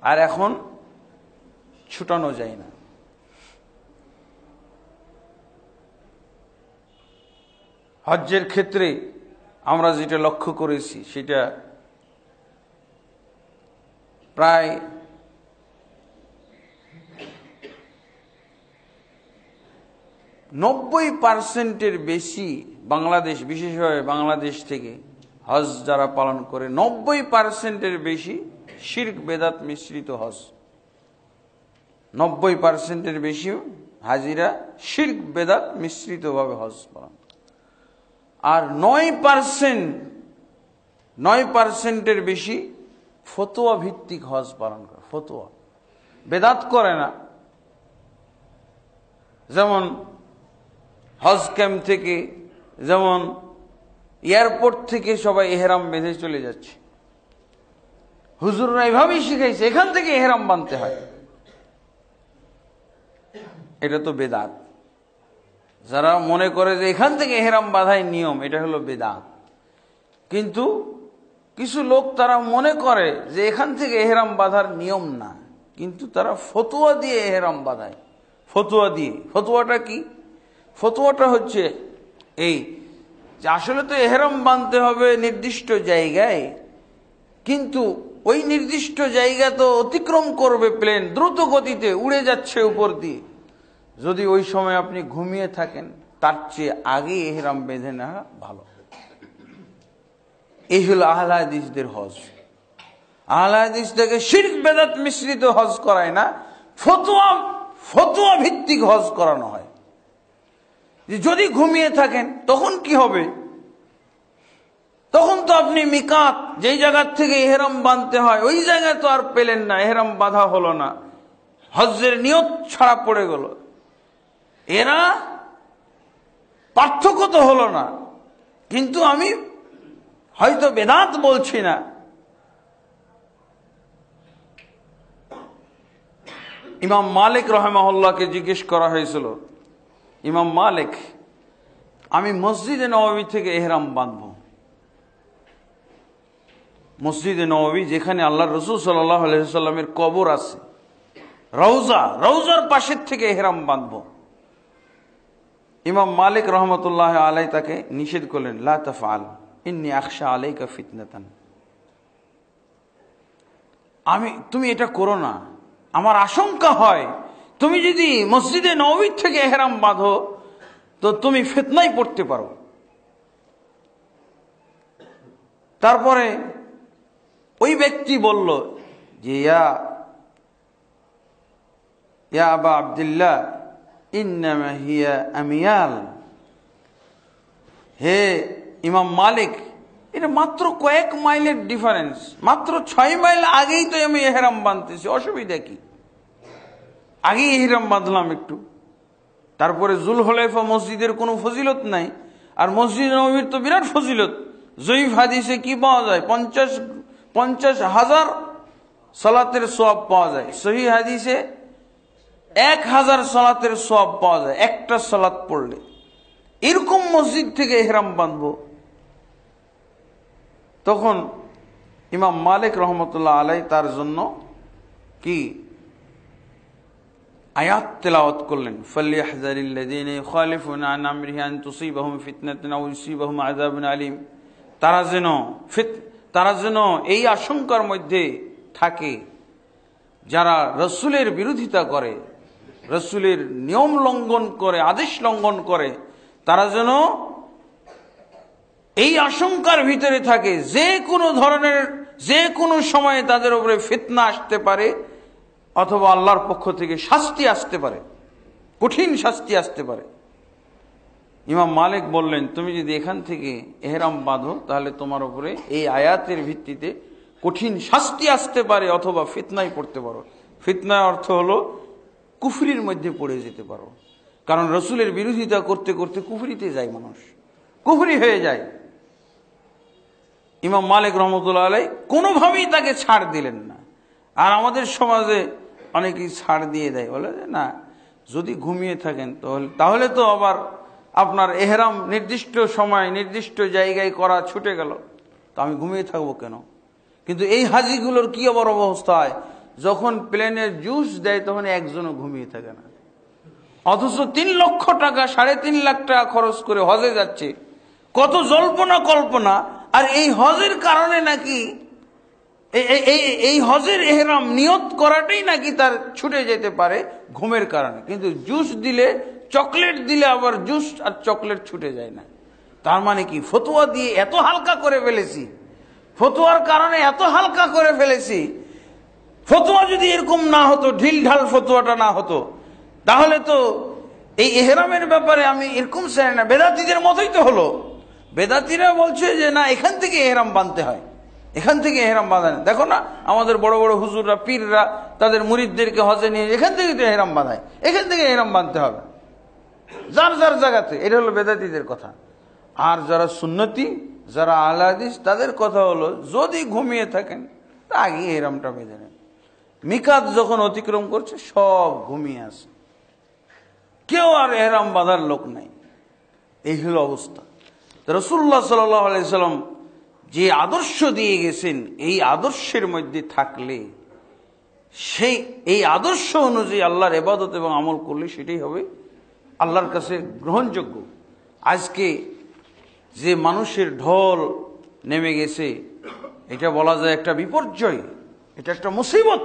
আর এখন ছুটানো যায় না। হজ্জের ক্ষেত্রে আমরা যেটা লক্ষ্য করেছি সেটা প্রায় 90% বেশি বাংলাদেশ, বিশেষভাবে বাংলাদেশ থেকে হজ যারা পালন করে 90% বেশি শিরক বেদাত মিশ্রিত হজ। 90% বেশি হাজিরা শিরক বেদাত মিশ্রিত ভাবে হজ পালন। আর 9% বেশি ফতোয়া ভিত্তিক হজ পালন করে। ফতোয়া, বেদাত করে না। যেমন হজ ক্যাম্প থেকে, যেমন এয়ারপোর্ট থেকে সবাই এহরাম বেঁধে চলে যাচ্ছে, হুজুররা এভাবেই শিখাইছে, এখান থেকে এহরাম বাঁধতে হয়। এটা তো বেদাত। যারা মনে করে যে এখান থেকে এহরাম বাঁধাই নিয়ম, এটা হলো বেদাত। কিন্তু কিছু লোক তারা মনে করে যে এখান থেকে এহরাম বাঁধার নিয়ম না, কিন্তু তারা ফতোয়া দিয়ে এহরাম বাঁধায়। ফতোয়া দিয়ে, ফতোয়াটা কি? ফতোয়াটা হচ্ছে এই যে আসলে তো এহরাম বাঁধতে হবে নির্দিষ্ট জায়গায়, কিন্তু ওই নির্দিষ্ট জায়গা তো অতিক্রম করবে প্লেন, দ্রুত গতিতে উড়ে যাচ্ছে উপর দিয়ে। যদি ওই সময় আপনি ঘুমিয়ে থাকেন, তার চেয়ে আগে এহরাম বেঁধে নেওয়া ভালো। এই হলো আহলে হাদিসদের হজ। আহলে হাদিস থেকে শিরক বেদাত মিশ্রিত হজ করায় না, ফতোয়া ভিত্তিক হজ করানো হয়। যদি ঘুমিয়ে থাকেন তখন কি হবে? তখন তো আপনি মিকাত, যেই জায়গার থেকে এহরাম বাঁধতে হয়, ওই জায়গায় তো আর পেলেন না, এহরাম বাঁধা হলো না, হজ্জের নিয়ত ছাড়া পড়ে গেল। এরা পার্থক্য তো হলো না, কিন্তু আমি হয়তো বেদাত বলছি না। ইমাম মালিক রাহিমাহুল্লাহকে জিজ্ঞেস করা হয়েছিল, ইমাম মালিক, আমি মসজিদে নববী থেকে এহরাম বাঁধবো, মসজিদে নববী যেখানে আল্লাহর রাসূল সাল্লাল্লাহু আলাইহি ওয়াসাল্লামের কবর আছে, রওজার পাশের থেকে এহরাম বাঁধবো। ইমাম মালিক রহমতুল্লাহ আলাই তাকে নিষেধ করলেন, লা তাফআল ইন্নী আখশা আলাইকা ফিতনাতান, তুমি এটা করো না, আমার আশঙ্কা হয় তুমি যদি মসজিদে নববী থেকে এহরাম বাঁধো তো তুমি ফিতনায় পড়তে পারো। তারপরে ওই ব্যক্তি বলল যে ইয়া আবা আব্দুল্লাহ ইন্নামা হিয়া আমিয়াল, হে ইমাম মালিক, এটা মাত্র কয়েক মাইলের ডিফারেন্স, মাত্র 6 মাইল আগেই তো আমি এহরাম বাঁধতেছি, অসুবিধা কি? আগেই এহরাম বাঁধলাম একটু, তারপরে জুলহুলাইফা মসজিদের কোনো ফজিলত নাই, আর মসজিদ নববীর তো বিরাট ফজিলত। জয়ীফ হাদিসে কি পাওয়া যায়? 50,000 সালাতের সওয়াব পাওয়া যায়। সহিহ হাদিসে 1000 সালাতের সওয়াব পাওয়া যায় একটা সালাত পড়লে। এরকম মসজিদ থেকে ইহরাম বাঁধবো। তখন ইমাম মালিক রহমতুল্লাহ আলাই তার জন্য কি আয়াত তেলাওয়াত করলেন, ফালইহযারিল্লাযীনা ইউখালিফুনা আন আমরিহি আন তুসিবাহুম ফিতনাতুন আও ইউসিবাহুম আযাবুন আলীম। তারা যেন এই আশঙ্কার মধ্যে থাকে, যারা রসুলের বিরোধিতা করে, রসুলের নিয়ম লঙ্ঘন করে, আদেশ লঙ্ঘন করে, তারা যেন এই আশঙ্কার ভিতরে থাকে যে কোনো ধরনের, যে কোনো সময়ে তাদের উপরে ফিতনা আসতে পারে, অথবা আল্লাহর পক্ষ থেকে শাস্তি আসতে পারে, কঠিন শাস্তি আসতে পারে। ইমাম মালিক বললেন, তুমি যদি এখান থেকে এহরাম বাঁধো তাহলে তোমার উপরে এই আয়াতের ভিত্তিতে কঠিন শাস্তি আসতে পারে, অথবা ফিতনায় পড়তে পারো। ফিতনার অর্থ হলো কুফরির মধ্যে পড়ে যেতে পারো, কারণ রসুলের বিরোধিতা করতে করতে কুফরিতে যায় মানুষ, কুফরি হয়ে যায়। ইমাম মালিক রহমতুল্লাহ আলাই কোনোভাবেই তাকে ছাড় দিলেন না। আর আমাদের সমাজে অনেকেই ছাড় দিয়ে দেয়, বলে যে না, যদি ঘুমিয়ে থাকেন তাহলে তো আবার আপনার এহরাম নির্দিষ্ট সময় নির্দিষ্ট জায়গায় করা ছুটে গেল, তো আমি ঘুমিয়ে থাকবো কেন? কিন্তু এই হাজিগুলোর কি আবার অবস্থা হয়, যখন প্লেনের জুস দেয় তখন একজনও ঘুমিয়ে থাকে না, অথচ 3 লক্ষ টাকা 3.5 লাখ টাকা খরচ করে হজে যাচ্ছে, কত জল্পনা কল্পনা। আর এই হজের কারণে নাকি এই হজের এহরাম নিয়ত করাটাই নাকি তার ছুটে যেতে পারে ঘুমের কারণে, কিন্তু জুস দিলে, চকলেট দিলে আবার জুস আর চকলেট ছুটে যায় না। তার মানে কি, ফতোয়া দিয়ে এত হালকা করে ফেলেছি, ফতোয়ার কারণে এত হালকা করে ফেলেছি। ফতোয়া যদি এরকম না হতো, ঢিল ঢাল ফতোয়াটা না হতো, তাহলে তো এই এহরামের ব্যাপারে আমি এরকম চাই না, বেদাতীদের মতোই তো হলো। বেদাতীরা বলছে যে না, এখান থেকে এহরাম বাঁধতে হয়, এখান থেকে এহরাম বাঁধা। দেখো না, আমাদের বড় বড় হুজুররা, পীররা তাদের মুরিদদেরকে হজে নিয়ে এখান থেকে তো এহরাম বাঁধায়, এখান থেকে এহরাম বাঁধতে হবে যার যার জায়গাতে। এটা হলো বেদাতীদের কথা। আর যারা সুন্নতি, যারা আহলে হাদিস, তাদের কথা হলো যদি ঘুমিয়ে থাকেন তা আগে এহরামটা বেঁধে নেন। মিকাত যখন অতিক্রম করছে সব ঘুমিয়ে আছে, কেউ আর এহরাম বাঁধার লোক নাই। এই হলো অবস্থা। রাসূলুল্লাহ সাল্লাল্লাহু আলাইহি সাল্লাম যে আদর্শ দিয়ে গেছেন, এই আদর্শের মধ্যে থাকলে, এই আদর্শ অনুযায়ী আল্লাহর ইবাদত এবং আমল করলে সেটাই হবে আল্লাহর কাছে গ্রহণযোগ্য। আজকে যে মানুষের ঢল নেমে গেছে, এটা বলা যায় একটা বিপর্যয়, এটা একটা মুসিবত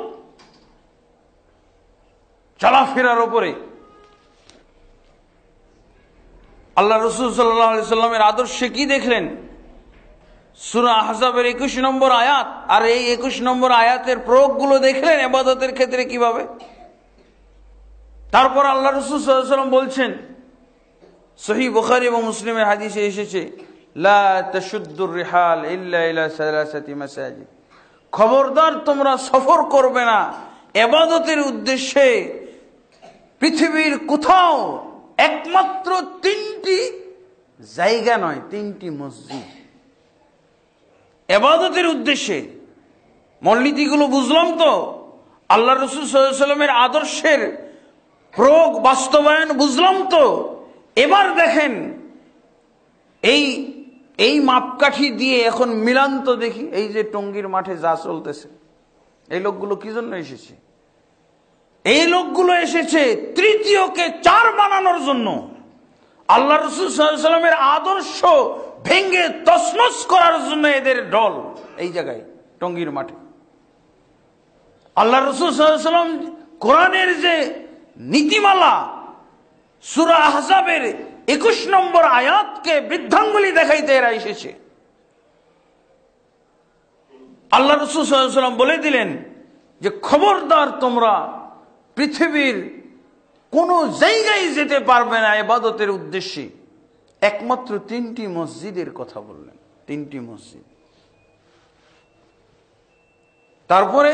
চলাফেরার উপরে। আল্লাহ রাসূল সাল্লাল্লাহু আলাইহি সাল্লামের আদর্শে কি দেখলেন? সূরা আহজাবের 21 নম্বর আয়াত, আর এই 21 নম্বর আয়াতের প্রয়োগগুলো দেখলেন ইবাদতের ক্ষেত্রে কিভাবে। তারপর আল্লাহ রাসূল সাল্লাল্লাহু আলাইহি সাল্লাম বলছেন, সহিহ বুখারী এবং মুসলিমের হাদিসে এসেছে, লা তাশুদ্দুর রিহাল ইল্লা ইলা সালাসাতি মাসাজিদ। খবরদার, তোমরা সফর করবে না ইবাদতের উদ্দেশ্যে পৃথিবীর কোথাও, একমাত্র 3টি জায়গা নয়, 3টি মসজিদ। ইবাদতের উদ্দেশ্যে মূলনীতিগুলো বুঝলাম তো, আল্লাহ রাসূল সাল্লাল্লাহু আলাইহি সাল্লামের আদর্শের প্রয়োগ বাস্তবায়ন বুঝলাম তো। এবার দেখেন, এই মাপকাঠি দিয়ে এখন মিলান তো দেখি, এই যে টঙ্গীর মাঠে যা চলতেছে, এই লোকগুলো কি জন্য এসেছে? এই লোকগুলো এসেছে তৃতীয়কে 4 বানানোর জন্য। আল্লাহ রাসূল সাল্লাল্লাহু আলাইহি সাল্লামের আদর্শ ভেঙে তছনছ করার জন্য এদের ঢল এই জায়গায় টঙ্গীর মাঠে। আল্লাহ রাসূল সাল্লাল্লাহু আলাইহি সাল্লাম কোরআনের যে নীতিমালা, সূরা আহজাবের 21 নম্বর আয়াতকে বৃদ্ধাঙ্গুলি দেখাইতে এরা এসেছে। আল্লাহ রাসূল সাল্লাল্লাহু আলাইহি সাল্লাম বলে দিলেন যে খবরদার, তোমরা পৃথিবীর কোন জায়গায় যেতে পারবে না ইবাদতের উদ্দেশ্যে, একমাত্র 3টি মসজিদের কথা বললেন। 3টি মসজিদ। তারপরে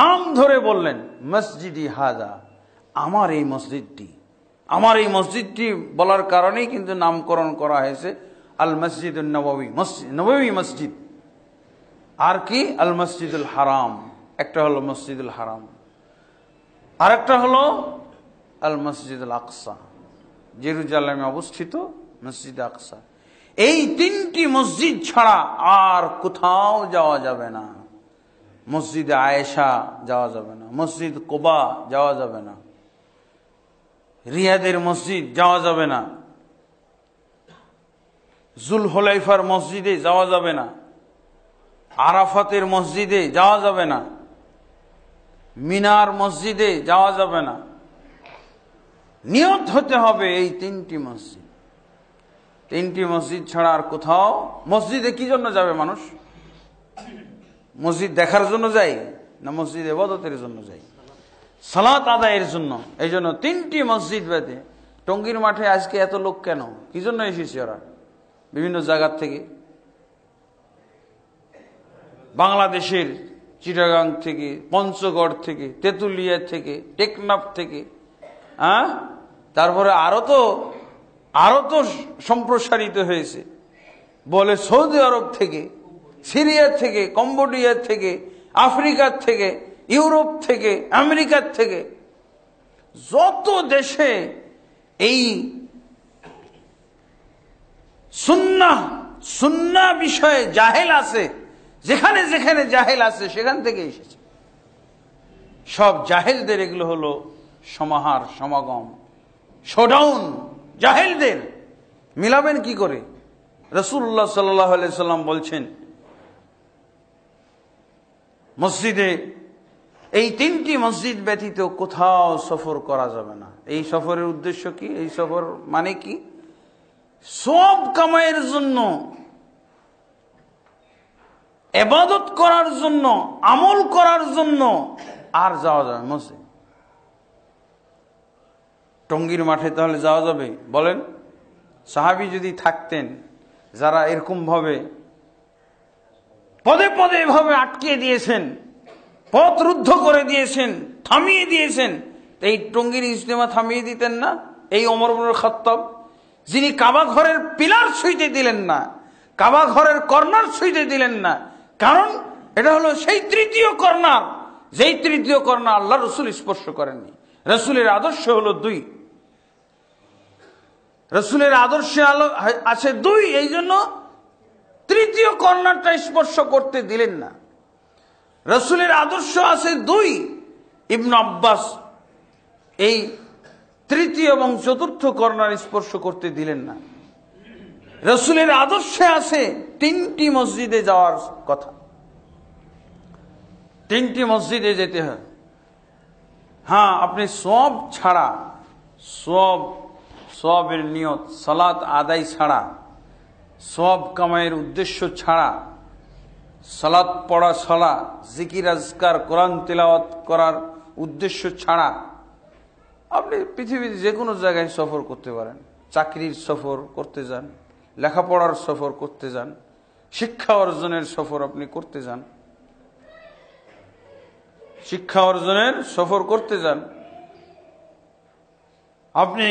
নাম ধরে বললেন মসজিদি হাজা, আমার এই মসজিদটি। আমার এই মসজিদটি বলার কারণেই কিন্তু নামকরণ করা হয়েছে আল মসজিদুন নববী, নববী মসজিদ। আর কি আল মসজিদুল হারাম, একটা হলো মসজিদুল হারাম, আরেকটা হলো আল মসজিদুল আকসা, জেরুজালেমে অবস্থিত মসজিদ আকসা। এই 3টি মসজিদ ছাড়া আর কোথাও যাওয়া যাবে না। মসজিদে আয়েশা যাওয়া যাবে না, মসজিদ কুবা যাওয়া যাবে না, রিয়াদের মসজিদ যাওয়া যাবে না, জুলহুলাইফার মসজিদে যাওয়া যাবে না, আরাফাতের মসজিদে যাওয়া যাবে না, মিনার মসজিদে যাওয়া যাবে না। নিয়ত হতে হবে এই 3টি মসজিদ। 3টি মসজিদ ছাড়া আর কোথাও। মসজিদে কি জন্য যাবে মানুষ? মসজিদ দেখার জন্য যায় না মসজিদ ইবাদতের জন্য যায়? সালাত আদায়ের জন্য। এই জন্য 3টি মসজিদ বাদে। টঙ্গীর মাঠে আজকে এত লোক কেন? কি জন্য এসেছে ওরা? বিভিন্ন জায়গার থেকে, বাংলাদেশের চিটাগাং থেকে, পঞ্চগড় থেকে, তেঁতুলিয়া থেকে, টেকনাফ থেকে, তারপরে আরো তো সম্প্রসারিত হয়েছে বলে সৌদি আরব থেকে, সিরিয়া থেকে, কম্বোডিয়া থেকে, আফ্রিকার থেকে, ইউরোপ থেকে, আমেরিকার থেকে, যত দেশে এই সুন্নাহ বিষয়ে জাহেল আছে, যেখানে যেখানে জাহেল আছে সেখান থেকে এসেছে। সব জাহেলদের এগুলো হলো সমাহার, সমাগম, শোডাউন। জাহেলদের মিলাবেন কি করে? রাসূলুল্লাহ সাল্লাল্লাহু আলাইহি সাল্লাম বলছেন মসজিদে এই 3টি মসজিদ ব্যতীত কোথাও সফর করা যাবে না। এই সফরের উদ্দেশ্য কি? এই সফর মানে কি? সব কামাইয়ের জন্য, ইবাদত করার জন্য, আমল করার জন্য আর যাওয়া যাবে মসজিদ। টঙ্গীর মাঠে তাহলে যাওয়া যাবে? বলেন। সাহাবী যদি থাকতেন যারা এরকম ভাবে পদে পদে এভাবে আটকে দিয়েছেন, পথ রুদ্ধ করে দিয়েছেন, থামিয়ে দিয়েছেন, এই টঙ্গীর ইজতেমা থামিয়ে দিতেন না? এই ওমর ইবনে খাত্তাব, যিনি কাবা ঘরের পিলার ছুঁইতে দিলেন না, কাবা ঘরের কর্নার ছুঁইতে দিলেন না। কারণ এটা হলো সেই 3য় কর্নার, যেই 3য় কর্নার আল্লাহ রসুল স্পর্শ করেননি। রসুলের আদর্শ হলো 2, রসুলের আদর্শে আছে 2, এই জন্য 3য় কর্নারটা স্পর্শ করতে দিলেন না। রসুলের আদর্শ আছে 2, ইবনে আব্বাস এই 3য় এবং 4র্থ কর্নার স্পর্শ করতে দিলেন না। রসুলের আদর্শে আছে 3টি মসজিদে যাওয়ার কথা, 3টি মসজিদে যেতে হয়। হ্যাঁ, আপনি সব ছাড়া, সবের নিয়ত, সালাত আদায় ছাড়া, সব কামাইয়ের উদ্দেশ্য ছাড়া, সালাত পড়া, সালা, জিকির আজকার, কোরআন তিলাওয়াত করার উদ্দেশ্য ছাড়া আপনি পৃথিবীর যে কোনো জায়গায় সফর করতে পারেন। চাকরির সফর করতে যান, লেখাপড়ার সফর করতে যান, শিক্ষা অর্জনের সফর আপনি করতে যান, শিক্ষা অর্জনের সফর করতে যান, আপনি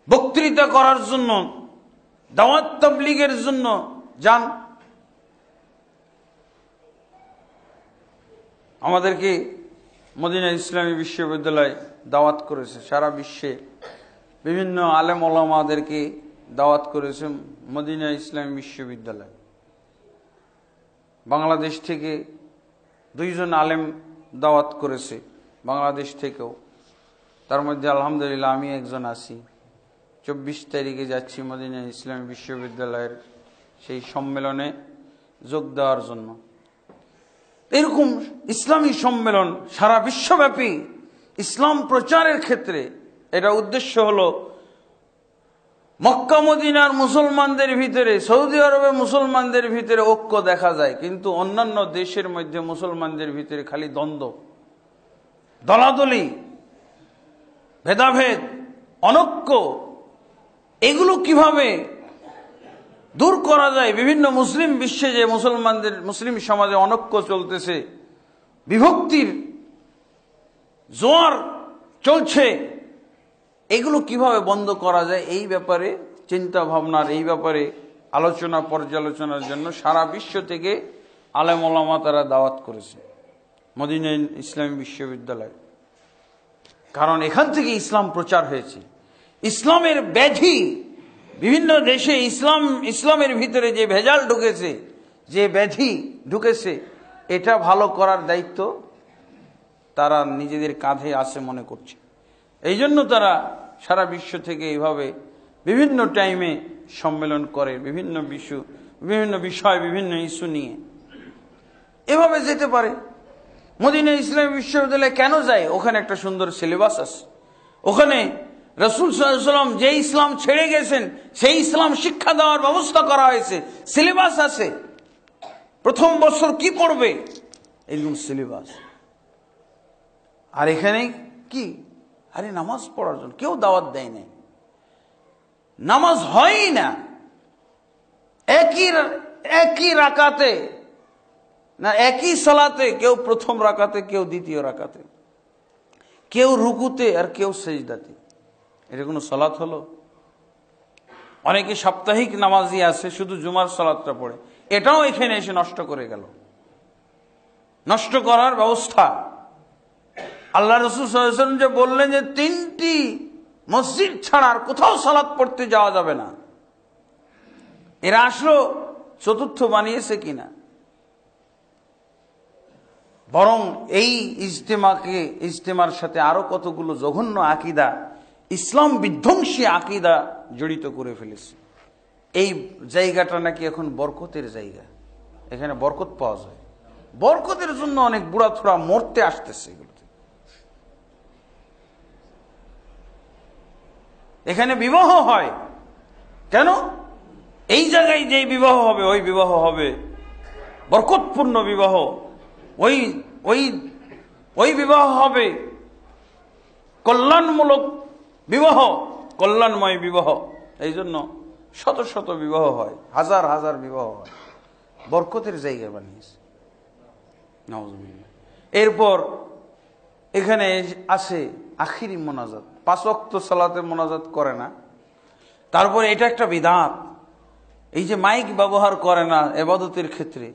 বক্তৃতা করার জন্য, দাওয়াত তাবলীগের জন্য যান। আমাদেরকে মদিনা ইসলামী বিশ্ববিদ্যালয় দাওয়াত করেছে, সারা বিশ্বে বিভিন্ন আলেম ওলামাদেরকে দাওয়াত করেছে মদিনা ইসলামী বিশ্ববিদ্যালয়। বাংলাদেশ থেকে 2 জন আলেম দাওয়াত করেছে, বাংলাদেশ থেকেও। তার মধ্যে আলহামদুলিল্লাহ আমি একজন আছি। 24 তারিখে যাচ্ছি মদিনা ইসলামী বিশ্ববিদ্যালয়ের সেই সম্মেলনে যোগ দেওয়ার জন্য। এরকম ইসলামী সম্মেলন সারা বিশ্বব্যাপী ইসলাম প্রচারের ক্ষেত্রে, এটা উদ্দেশ্য হলো মক্কা মদিনার মুসলমানদের ভিতরে, সৌদি আরবের মুসলমানদের ভিতরে ঐক্য দেখা যায়, কিন্তু অন্যান্য দেশের মধ্যে মুসলমানদের ভিতরে খালি দ্বন্দ্ব, দলাদলি, ভেদাভেদ, অনৈক্য। এগুলো কিভাবে দূর করা যায়। বিভিন্ন মুসলিম বিশ্বে যে মুসলমানদের, মুসলিম সমাজে অনৈক্য চলতেছে, বিভক্তির জোয়ার চলছে, এগুলো কিভাবে বন্ধ করা যায় এই ব্যাপারে চিন্তা ভাবনার, এই ব্যাপারে আলোচনা পর্যালোচনার জন্য সারা বিশ্ব থেকে আলেম ওলামা তারা দাওয়াত করেছে মদিনা ইসলামী বিশ্ববিদ্যালয়। কারণ এখান থেকে ইসলাম প্রচার হয়েছে। ইসলামের ব্যাধি বিভিন্ন দেশে, ইসলামের ভিতরে যে ভেজাল ঢুকেছে, যে ব্যাধি ঢুকেছে, এটা ভালো করার দায়িত্ব তারা নিজেদের কাঁধে আছে মনে করছে। এই জন্য তারা সারা বিশ্ব থেকে এইভাবে বিভিন্ন টাইমে সম্মেলন করে, বিভিন্ন বিষয়, বিভিন্ন ইস্যু নিয়ে। এভাবে যেতে পারে। মদিনা ইসলামী বিশ্ববিদ্যালয়ে কেন যায়? ওখানে একটা সুন্দর সিলেবাস আছে। ওখানে রাসূল সাল্লাল্লাহু আলাইহি ওয়াসাল্লাম যে ইসলাম ছেড়ে গেছেন সেই ইসলাম শিক্ষা দেওয়ার ব্যবস্থা করা হয়েছে, সিলেবাস আছে। প্রথম বছর কি পড়বে এরকম সিলেবাস। আর এখানে কি, আরে নামাজ পড়ার জন্য কেউ দাওয়াত দেয় নাই, নামাজ হয়ই না। একই রাকাতে না, একই সালাতে, কেউ প্রথম রাকাতে, কেউ দ্বিতীয় রাকাতে, কেউ রুকুতে আর কেউ সেজদাতে। এটা কোনো সালাত হলো? অনেকে সাপ্তাহিক নামাজি আছে, শুধু জুমার সালাতটা পড়ে, এটাও এখানে এসে নষ্ট করে গেল। নষ্ট করার ব্যবস্থা। আল্লাহ রাসূল সাল্লাল্লাহু আলাইহি ওয়াসাল্লাম যে বললেন যে 3টি মসজিদ ছাড়া আর কোথাও সালাত পড়তে যাওয়া যাবে না, এরা আসলো চতুর্থ বানিয়েছে কিনা? বরং এই ইজতেমার সাথে আরো কতগুলো জঘন্য আকীদা, ইসলাম বিধ্বংসী আকীদা জড়িত করে ফেলেছে। এই জায়গাটা নাকি এখন বরকতের জায়গা, এখানে বরকত পাওয়া যায়। বরকতের জন্য অনেক বুড়া থোড়া মরতে আসতেছে এগুলোতে। এখানে বিবাহ হয় কেন? এই জায়গায় যে বিবাহ হবে, ওই বিবাহ হবে বরকতপূর্ণ বিবাহ, ওই বিবাহ হবে কল্যাণমূলক বিবাহ, কল্যাণময় বিবাহ। এই জন্য শত শত বিবাহ হয়, হাজার হাজার বিবাহ হয়, বরকতের জায়গা বানিয়েছে। নাউজুবিল্লাহ। এরপর এখানে আসে আখিরি মোনাজাত, 5 ওয়াক্ত সালাতে মোনাজাত করে না। তারপরে এটা একটা বিদআত, এই যে মাইক ব্যবহার করে না ইবাদতের ক্ষেত্রে,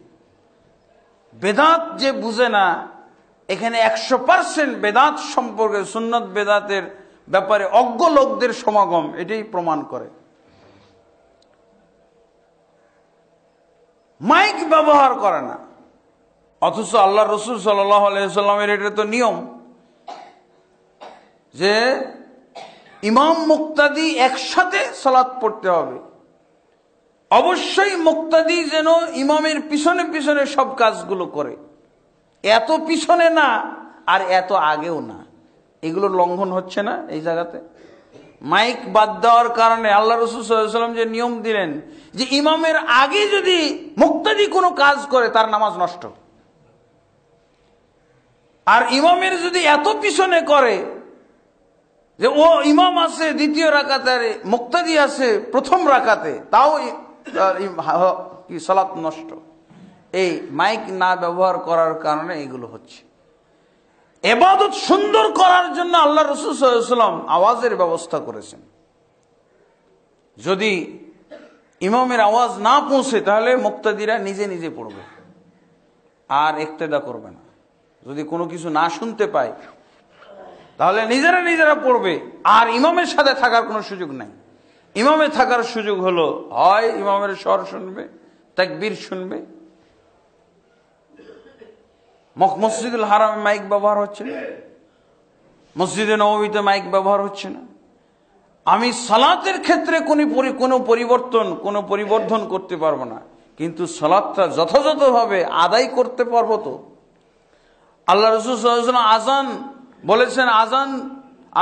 বেদাত যে বুঝে না, এখানে 100% বেদাত সম্পর্কে, সুন্নত বেদাতের ব্যাপারে অজ্ঞ লোকদের সমাগম এটাই প্রমাণ করে। মাইক ব্যবহার করে না, অথচ আল্লাহ রাসূল সাল্লাল্লাহু আলাইহি ওয়াসাল্লামের এটা তো নিয়ম যে ইমাম মুক্তাদি একসাথে সালাত পড়তে হবে। অবশ্যই মুক্তাদি যেন ইমামের পিছনে পিছনে সব কাজগুলো করে, এত পিছনে না আর এত আগেও না। এগুলো লঙ্ঘন হচ্ছে না এই জায়গাতে? মাইক বাদ দেওয়ার কারণে আল্লাহ রাসূল সাল্লাল্লাহু আলাইহি ওয়াসাল্লাম যে নিয়ম দিলেন যে ইমামের আগে যদি মুক্তাদি কোনো কাজ করে তার নামাজ নষ্ট, আর ইমামের যদি এত পিছনে করে যে ও ইমাম আছে দ্বিতীয় রাকাতে আর মুক্তাদি আছে প্রথম রাকাতে, তাও কি সালাত নষ্ট। এই মাইক না ব্যবহার করার কারণে এগুলো হচ্ছে। ইবাদত সুন্দর করার জন্য আল্লাহ রাসূল সাল্লাল্লাহু আলাইহি ওয়াসাল্লাম আওয়াজের ব্যবস্থা করেছেন। যদি ইমামের আওয়াজ না পৌঁছে তাহলে মুক্তাদিরা নিজে নিজে পড়বে আর ইক্তেদা করবে না। যদি কোনো কিছু না শুনতে পায় তাহলে নিজেরা পড়বে, আর ইমামের সাথে থাকার কোনো সুযোগ নাই। ইমামে থাকার সুযোগ হলো হয় ইমামের স্বর শুনবে, তাকবীর শুনবে। মসজিদুল হারামে মাইক ব্যবহার হচ্ছে না, মসজিদে নববীতে মাইক ব্যবহার হচ্ছে না। আমি সালাতের ক্ষেত্রে কোনো পরিবর্ধন করতে পারবো না, কিন্তু সালাতটা যথাযথভাবে আদায় করতে পারবো তো। আল্লাহ রাসূল সাল্লাল্লাহু আলাইহি ওয়াসাল্লাম আযান বলেছেন,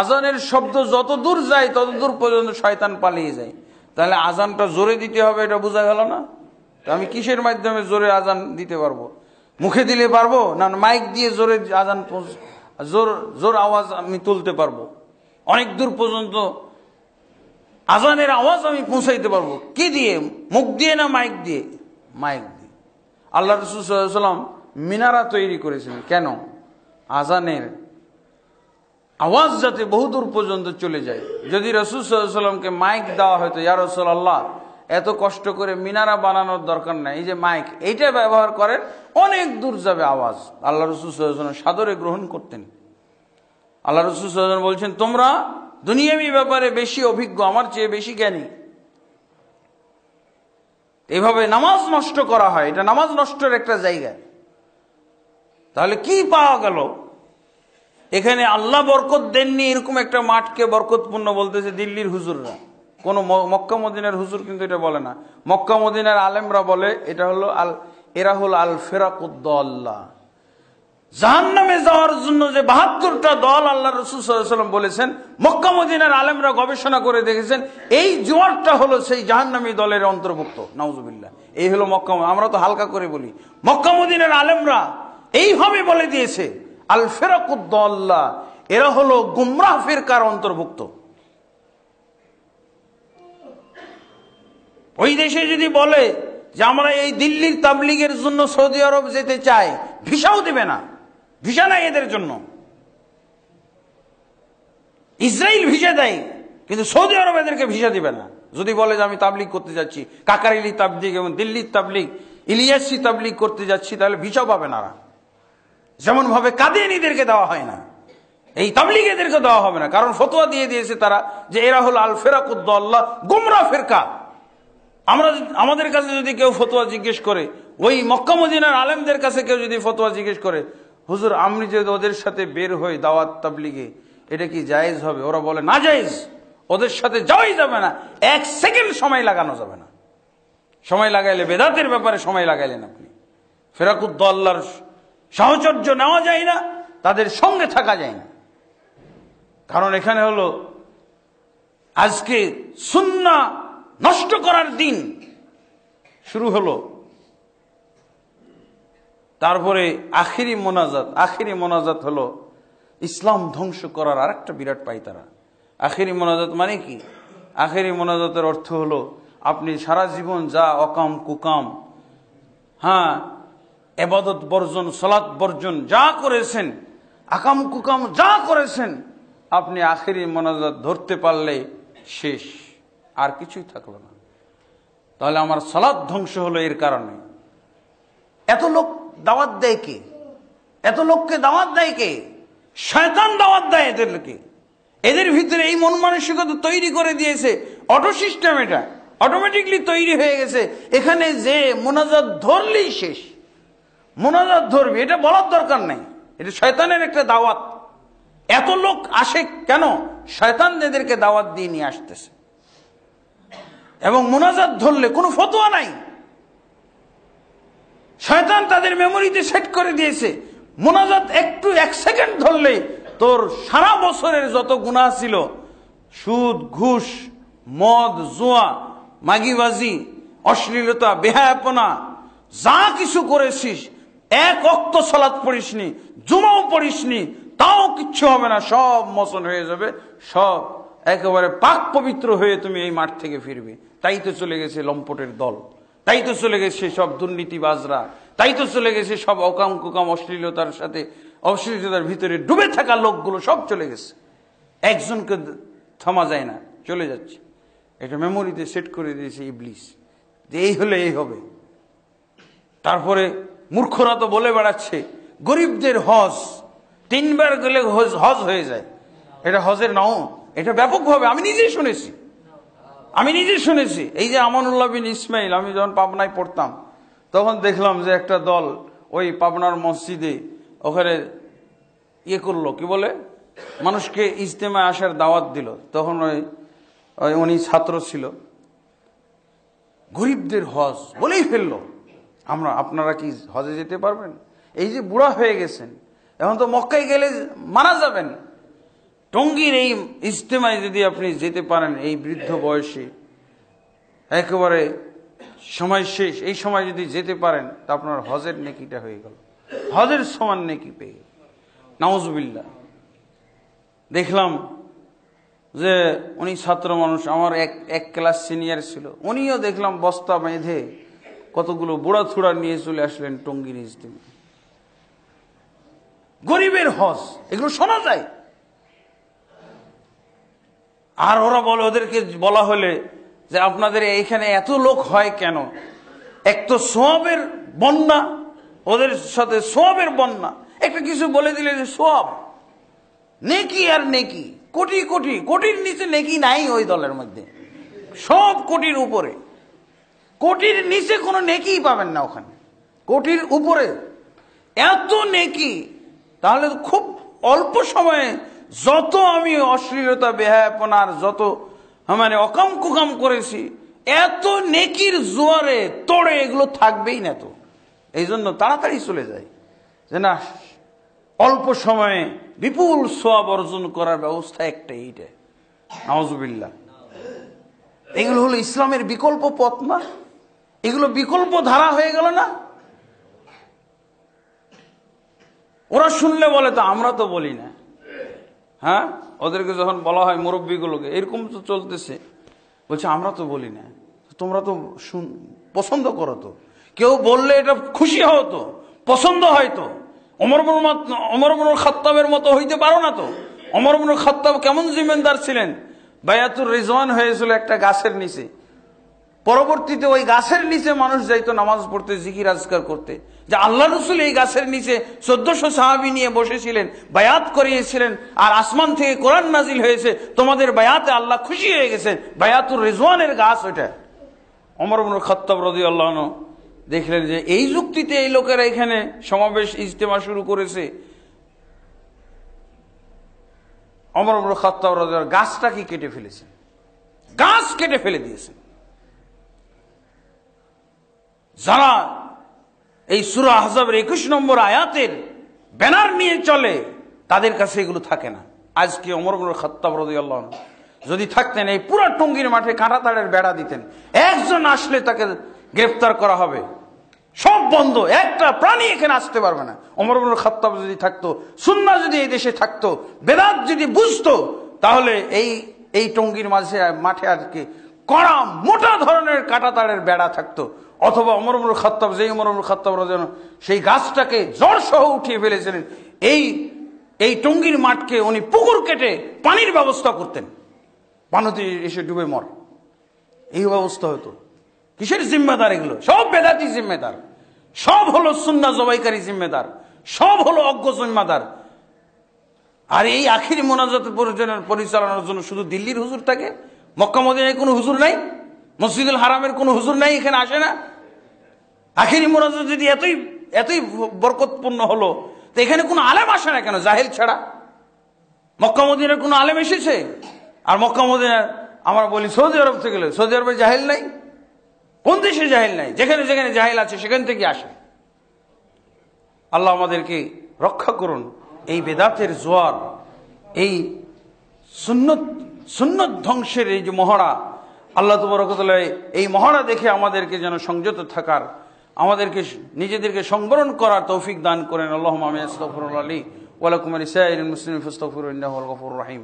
আজানের শব্দ যত দূর যায় তত দূর পর্যন্ত শয়তান পালিয়ে যায়। তাহলে আজানটা জোরে দিতে হবে, এটা বোঝা গেল না? আমি কিসের মাধ্যমে জোরে আজান দিতে পারবো? মুখে দিলে পারবো না? মাইক দিয়ে জোরে আজান, জোর আওয়াজ আমি তুলতে পারবো, অনেক দূর পর্যন্ত আজানের আওয়াজ আমি পৌঁছাইতে পারবো। কি দিয়ে? মুখ দিয়ে না মাইক দিয়ে? মাইক দিয়ে। আল্লাহ রাসূল সাল্লাল্লাহু আলাইহি ওয়াসাল্লাম মিনারা তৈরি করেছেন কেন? আজানের আওয়াজ যাতে বহুদূর পর্যন্ত চলে যায়। যদি রাসূল সাল্লাল্লাহু আলাইহি ওয়াসাল্লামকে মাইক দেওয়া হয়তো, ইয়া রাসূলুল্লাহ এত কষ্ট করে মিনারা বানানোর দরকার নাই, এই যে মাইক এইটা ব্যবহার করেন, অনেক দূর যাবে আওয়াজ। আল্লাহ রাসূল সাল্লাল্লাহু আলাইহি ওয়াসাল্লাম সাদরে গ্রহণ করতেন। আল্লাহ রাসূল সাল্লাল্লাহু আলাইহি ওয়াসাল্লাম বলছেন, তোমরা দুনিয়াবী ব্যাপারে বেশি অভিজ্ঞ, আমার চেয়ে বেশি জ্ঞানী। এইভাবে নামাজ নষ্ট করা হয়, এটা নামাজ নষ্টের একটা জায়গা। তাহলে কি পাওয়া গেল? এখানে আল্লাহ বরকত দেননি এরকম একটা মাঠকে বরকতপূর্ণ বলতেছে দিল্লির হুজুররা। কোন মক্কা মদিনার হুজুর কিন্তু এটা বলে না। মক্কা মদিনার আলেমরা বলে এটা হলো এরা হলো আল ফিরাকুদ্দাল্লাহ। জাহান্নামে যাওয়ার জন্য যে ৭২টা দল আল্লাহ রাসূল সাল্লাল্লাহু আলাইহি ওয়াসাল্লাম বলেছেন, মক্কা মদিনার আলেমরা গবেষণা করে দেখেছেন এই জোয়ারটা হলো সেই জাহান্নামী দলের অন্তর্ভুক্ত। নাউজুবিল্লাহ। এই হলো মক্কা। আমরা তো হালকা করে বলি, মক্কা মদিনার আলেমরা এইভাবে বলে দিয়েছে আল ফিরাকুদ্দাল্লাহ, এরা হলো গুমরাহ ফিরকার অন্তর্ভুক্ত। ওই দেশে যদি বলে যে আমরা এই দিল্লির তাবলীগের জন্য সৌদি আরব যেতে চাই, ভিসাও দিবে না, ভিসা নাই এদের জন্য। ইসরায়েল ভিসা দেয় কিন্তু সৌদি আরব এদেরকে ভিসা দিবে না। যদি বলে যে আমি তাবলীগ করতে যাচ্ছি, কাকারিলি তাবলীগ এবং দিল্লির তাবলীগ, ইলিয়াসি তাবলীগ করতে যাচ্ছি, তাহলে ভিসাও পাবে না। যেমন ভাবে কাদিয়ানীদেরকে দেওয়া হয় না, এই তাবলীগ এদেরকে দেওয়া হবে না, কারণ ফতোয়া দিয়ে দিয়েছে তারা যে এরা হলো আল ফিরাকুদ্দাল্লাহ, গুমরাহ ফিরকা। আমাদের কাছে যদি কেউ ফতোয়া জিজ্ঞেস করে, ওই মক্কা মদিনার আলেমদের কাছে কেউ যদি ফতোয়া জিজ্ঞেস করে, হুজুর আমি যদি ওদের সাথে বের হই দাওয়াত তাবলীগে, এটা কি জায়েজ হবে? ওরা বলে না জায়েজ, ওদের সাথে যাওয়াই যাবে না, 1 সেকেন্ড সময় লাগানো যাবে না। সময় লাগাইলে বেদাতের ব্যাপারে সময় লাগাইলেন আপনি। ফিরাকুদ্দাল্লাহর সাহচর্য নেওয়া যায় না, তাদের সঙ্গে থাকা যায় না। কারণ এখানে হলো আজকে সুন্নাহ নষ্ট করার দিন শুরু হলো। তারপরে আখিরি মোনাজাত হলো ইসলাম ধ্বংস করার আরেকটা বিরাট পায়তারা। আখিরি মোনাজাত মানে কি? আখিরি মোনাজাতের অর্থ হলো আপনি সারা জীবন যা অকাম কুকাম, ইবাদত বর্জন, সালাত বর্জন যা করেছেন, আকাম কুকাম যা করেছেন, আপনি আখিরি মোনাজাত ধরতে পারলে শেষ, আর কিছুই থাকলো না। তাহলে আমার সালাত ধ্বংস হলো এর কারণে। এত লোক দাওয়াত দেয় কে? এত লোককে দাওয়াত দেয় কে? শয়তান দাওয়াত দেয় এদেরকে। এদের ভিতরে এই মন মানসিকতা তৈরি করে দিয়েছে, অটো সিস্টেম, এটা অটোমেটিকলি তৈরি হয়ে গেছে। এখানে যে মোনাজাত ধরলেই শেষ, মোনাজাত ধরবে, এটা বলার দরকার নেই, এটা শয়তানের একটা দাওয়াত। এত লোক আসে কেন? শয়তান এদেরকে দাওয়াত দিয়ে নিয়ে আসতেছে। এবং মোনাজাত ধরলে কোনো ফতোয়া নাই, শয়তান তাদের মেমোরিতে সেট করে দিয়েছে। মোনাজাত একটু 1 সেকেন্ড ধরলে তোর সারা বছরের যত গুনাহ ছিল, সুদ, ঘুষ, মদ, জুয়া, মাগিবাজি, অশ্লীলতা, বেহায়াপনা, যা কিছু করেছিস, 1 ওয়াক্ত সালাত পড়িসনি, জুমাও পড়িসনি, তাও কিচ্ছু হবে না, সব মোচন হয়ে যাবে, সব একেবারে পাক পবিত্র হয়ে তুমি এই মাঠ থেকে ফিরবে। তাই তো চলে গেছে লম্পটের দল, তাই তো চলে গেছে সব দুর্নীতিবাজরা, তাই তো চলে গেছে সব অকাম কুকাম, অশ্লীলতার সাথে, অশ্লীলতার ভিতরে ডুবে থাকা লোকগুলো সব চলে গেছে। একজনকে থামা যায় না, চলে যাচ্ছে। এটা মেমোরিতে সেট করে দিয়েছে ইবলিস যে এই হলে এই হবে। তারপরে মূর্খরা তো বলে বেড়াচ্ছে গরিবদের হজ 3 বার গেলে হজ হয়ে যায়। এটা হজের নাও, এটা ব্যাপকভাবে আমি নিজেই শুনেছি। এই যে আমানুল্লাহ বিন ইসমাইল, আমি যখন পাবনায় পড়তাম তখন দেখলাম যে একটা দল ওই পাবনার মসজিদে ওখানে করলো, কি বলে, মানুষকে ইজতেমায় আসার দাওয়াত দিল। তখন উনি ছাত্র ছিল, গরিবদের হজ বলেই ফেললো। আপনারা কি হজে যেতে পারবেন? এই যে বুড়া হয়ে গেছেন, এখন তো মক্কায় গেলে মারা যাবেন। টঙ্গীর এই ইজতেমায় যদি আপনি যেতে পারেন এই বৃদ্ধ বয়সে, একেবারে সময় শেষ, এই সময় যদি যেতে পারেন তা আপনার হজের নেকিটা হয়ে গেল, হজের সমান নেকি পেয়ে গেল। নাউজুবিল্লাহ। দেখলাম যে উনি ছাত্র মানুষ, আমার এক ক্লাস সিনিয়র ছিল, উনিও দেখলাম বস্তা বেঁধে কতগুলো বুড়া থুড়া নিয়ে চলে আসলেন টঙ্গীর ইজতেমা। গরিবের হজ, এগুলো শোনা যায়। আর ওরা বলে, ওদেরকে বলা হলে যে আপনাদের এইখানে এত লোক হয় কেন? এক তো সোয়াবের বন্যা, ওদের সাথে সোয়াবের বন্যা। একটা কিছু বলে দিলে যে সোয়াব, নেকি আর নেকি, কোটি কোটি, কোটির নিচে নেকি নাই ওই দলের মধ্যে, সব কোটির উপরে। কোটির নিচে কোনো নেকি পাবেন না ওখানে, কোটির উপরে এত নেকি। তাহলে খুব অল্প সময়ে যত আমি অশ্লীলতা বেহায়াপনার যত মানে অকাম কুকাম করেছি, এত নেকির জোয়ারে তোড়ে এগুলো থাকবেই না। তো এই জন্য তাড়াতাড়ি চলে যায় যে না, অল্প সময়ে বিপুল সওয়াব অর্জন করার ব্যবস্থা একটা এইটা। নাউজুবিল্লাহ। এগুলো হলো ইসলামের বিকল্প পথ না? এগুলো বিকল্প ধারা হয়ে গেল না? ওরা শুনলে বলে তো আমরা তো বলি না। হ্যাঁ, ওদেরকে যখন বলা হয় মুরব্বীগুলোকে, এরকম তো চলতেছে, বলছে আমরা তো বলি না, তোমরা তো পছন্দ করো। তো কেউ বললে এটা খুশি হও, তো পছন্দ হয়। তো ওমর ইবনুল খাত্তাবের মতো হইতে পারো না? তো ওমর ইবনুল খাত্তাব কেমন জিম্মেদার ছিলেন? বায়াতুর রিজওয়ান হয়েছিল একটা গাছের নিচে, পরবর্তীতে ওই গাছের নিচে মানুষ যাইতো নামাজ পড়তে, জিকির আজকার করতে। যে আল্লাহ রসুল এই গাছের নিচে 1400 সাহাবী নিয়ে বসেছিলেন, বায়াত করিয়েছিলেন, আর আসমান থেকে কোরআন নাজিল হয়েছে, তোমাদের বায়াতে আল্লাহ খুশি হয়ে গেছেন। বায়াতুর রিজওয়ানের গাছ ওইটা। ওমর ইবনুল খাত্তাব রাদিয়াল্লাহু আনহু দেখলেন যে এই যুক্তিতে এই লোকেরা এখানে সমাবেশ ইজতেমা শুরু করেছে। ওমর ইবনুল খাত্তাব রাদিয়াল্লাহু আনহু গাছটাকে কেটে ফেলেছেন, গাছ কেটে ফেলে দিয়েছেন। যারা এই সূরা আহজাবের 21 নম্বর আয়াতের ব্যানার নিয়ে চলে, তাদের কাছে এগুলো থাকে না। আজকে ওমর ইবনুল খাত্তাব রাদিয়াল্লাহু আনহু যদি থাকতেন, এই পুরো টঙ্গীর মাঠে কাঁটাতারের বেড়া দিতেন, একজন আসলে তাকে গ্রেফতার করা হবে, সব বন্ধ, একটা প্রাণী এখানে আসতে পারবে না। ওমর ইবনুল খাত্তাব যদি থাকতো, সুন্নাহ যদি এই দেশে থাকতো, বেদাত যদি বুঝতো, তাহলে এই টঙ্গীর মাঠে আজকে কড়া মোটা ধরনের কাঁটাতারের বেড়া থাকতো। অথবা ওমর ইবনুল খাত্তাব, ওমর ইবনুল খাত্তাব রাদিয়াল্লাহু আনহু সেই গাছটাকে জ্বর সহ উঠিয়ে ফেলেছিলেন, এই টঙ্গীর মাঠকে উনি পুকুর কেটে পানির ব্যবস্থা করতেন, পানিতে এসে ডুবে মর, এই ব্যবস্থা হতো। কিসের জিম্মেদার এগুলো? সব বেদাতি জিম্মেদার, সব হলো সুন্নাহ জবাইকারী জিম্মেদার, সব হলো অজ্ঞ জিম্মেদার। আর এই আখিরি মোনাজাত পরিচালনার জন্য শুধু দিল্লির হুজুর থাকে, মক্কা মদিনায় কোনো হুজুর নাই, মসজিদুল হারামের কোনো হুজুর নাই, এখানে আসে না। আখিরি মোনাজাত যদি এতই বরকতপূর্ণ হলো, তো এখানে কোনো আলেম আসে না কেন? জাহেল ছাড়া মক্কা মদিনার কোনো আলেম এসেছে? আর মক্কা মদিনার আমরা বলি সৌদি আরব থেকে, সৌদি আরবে জাহেল নাই? কোন দেশে জাহেল নাই? যেখানে যেখানে জাহেল আছে সেখান থেকে আসে। আল্লাহ আমাদেরকে রক্ষা করুন এই বেদাতের জোয়ার, এই সুন্নত ধ্বংসের এই যে মহড়া। আল্লাহ তাবারক ওয়া তাআলা এই মহড়া দেখে আমাদেরকে যেন সংযত থাকার, আমাদেরকে নিজেদেরকে সংবরণ করার তৌফিক দান করেন। আল্লাহুম্মা আমিন। আস্তাগফিরুল্লাহ লি ওয়া লাকুম ওয়া লিসাইরিল মুসলিমিন ফাস্তাগফিরুহু ইন্নাহু হুয়াল গফুরুর রহিম।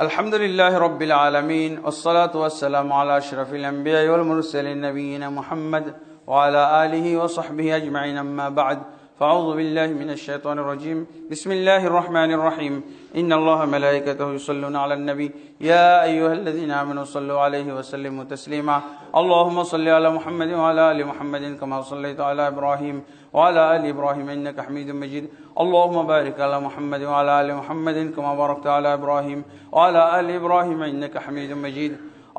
আলহামদুলিল্লাহি রাব্বিল আলামিন ওয়াসসালাতু ওয়াসসালামু আলা আশরাফিল আমবিয়া ওয়াল মুরসালিন নবিয়িনা মুহাম্মদ ওয়া আলা আলিহি ওয়া সাহবিহি আজমাইন। আম্মা বা'দ, ফাআউযু বিল্লাহি মিনাশ শাইতানির রাজীম। বিসমিল্লাহির রহমানির রহিম। ইন্নাল্লাহা ওয়া মালায়েকাতাহু ইউসাল্লুনা আলান নবী ইয়া আইয়ুহাল্লাযীনা আমানু সাল্লু আলাইহি ওয়া সাল্লিমু তাসলিমা। আল্লাহুম্মা সাল্লি আলা মুহাম্মাদিন ওয়া আলা আলি মুহাম্মাদিন কামা সাল্লাইতা আলা ইব্রাহিম ওয়া আলা আলি ইব্রাহিম ইন্নাকা হামিদুম মাজিদ। আল্লাহুম্মা বারিক আলা মুহাম্মাদিন ওয়া আলা আলি মুহাম্মাদিন কামা বারাকতা আলা ইব্রাহিম ওয়া আলা আলি ইব্রাহিম ইন্নাকা হামিদুম মাজিদ।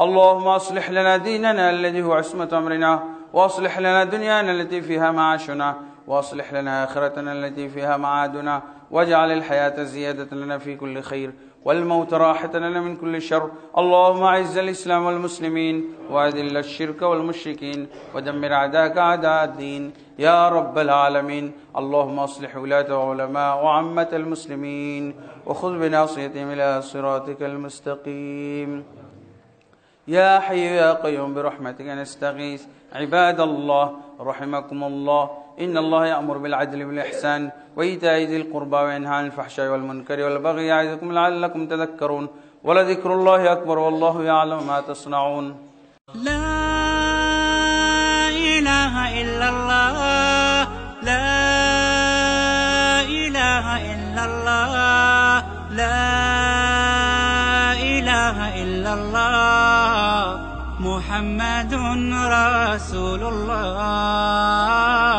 আল্লাহুম্মা আসলিহ লানা দীনানা আল্লাযী হুয়া ইসমাতু আমরিনা ওয়া আসলিহ লানা দুনিয়ানা আল্লাতী ফিহা মা'আশুনা وأصلح لنا آخرتنا التي فيها معادنا واجعل الحياة زيادة لنا في كل خير والموت راحة لنا من كل شر. اللهم أعز الإسلام والمسلمين وأذل الشرك والمشركين ودمر أعداءك أعداء الدين يا رب العالمين. اللهم أصلح ولاة وعلماء وعامة المسلمين وخذ بناصيتهم إلى صراطك المستقيم. يا حي يا قيوم برحمتك نستغيث. عباد الله رحمكم الله، إن الله يأمر بالعدل والإحسان وإيتاء ذي القربى وينهى عن الفحشاء والمنكر والبغي يعظكم لعلكم تذكرون ولذكر الله أكبر والله يعلم ما تصنعون. لا إله إلا الله لا إله إلا الله لا إله إلا الله محمد رسول الله.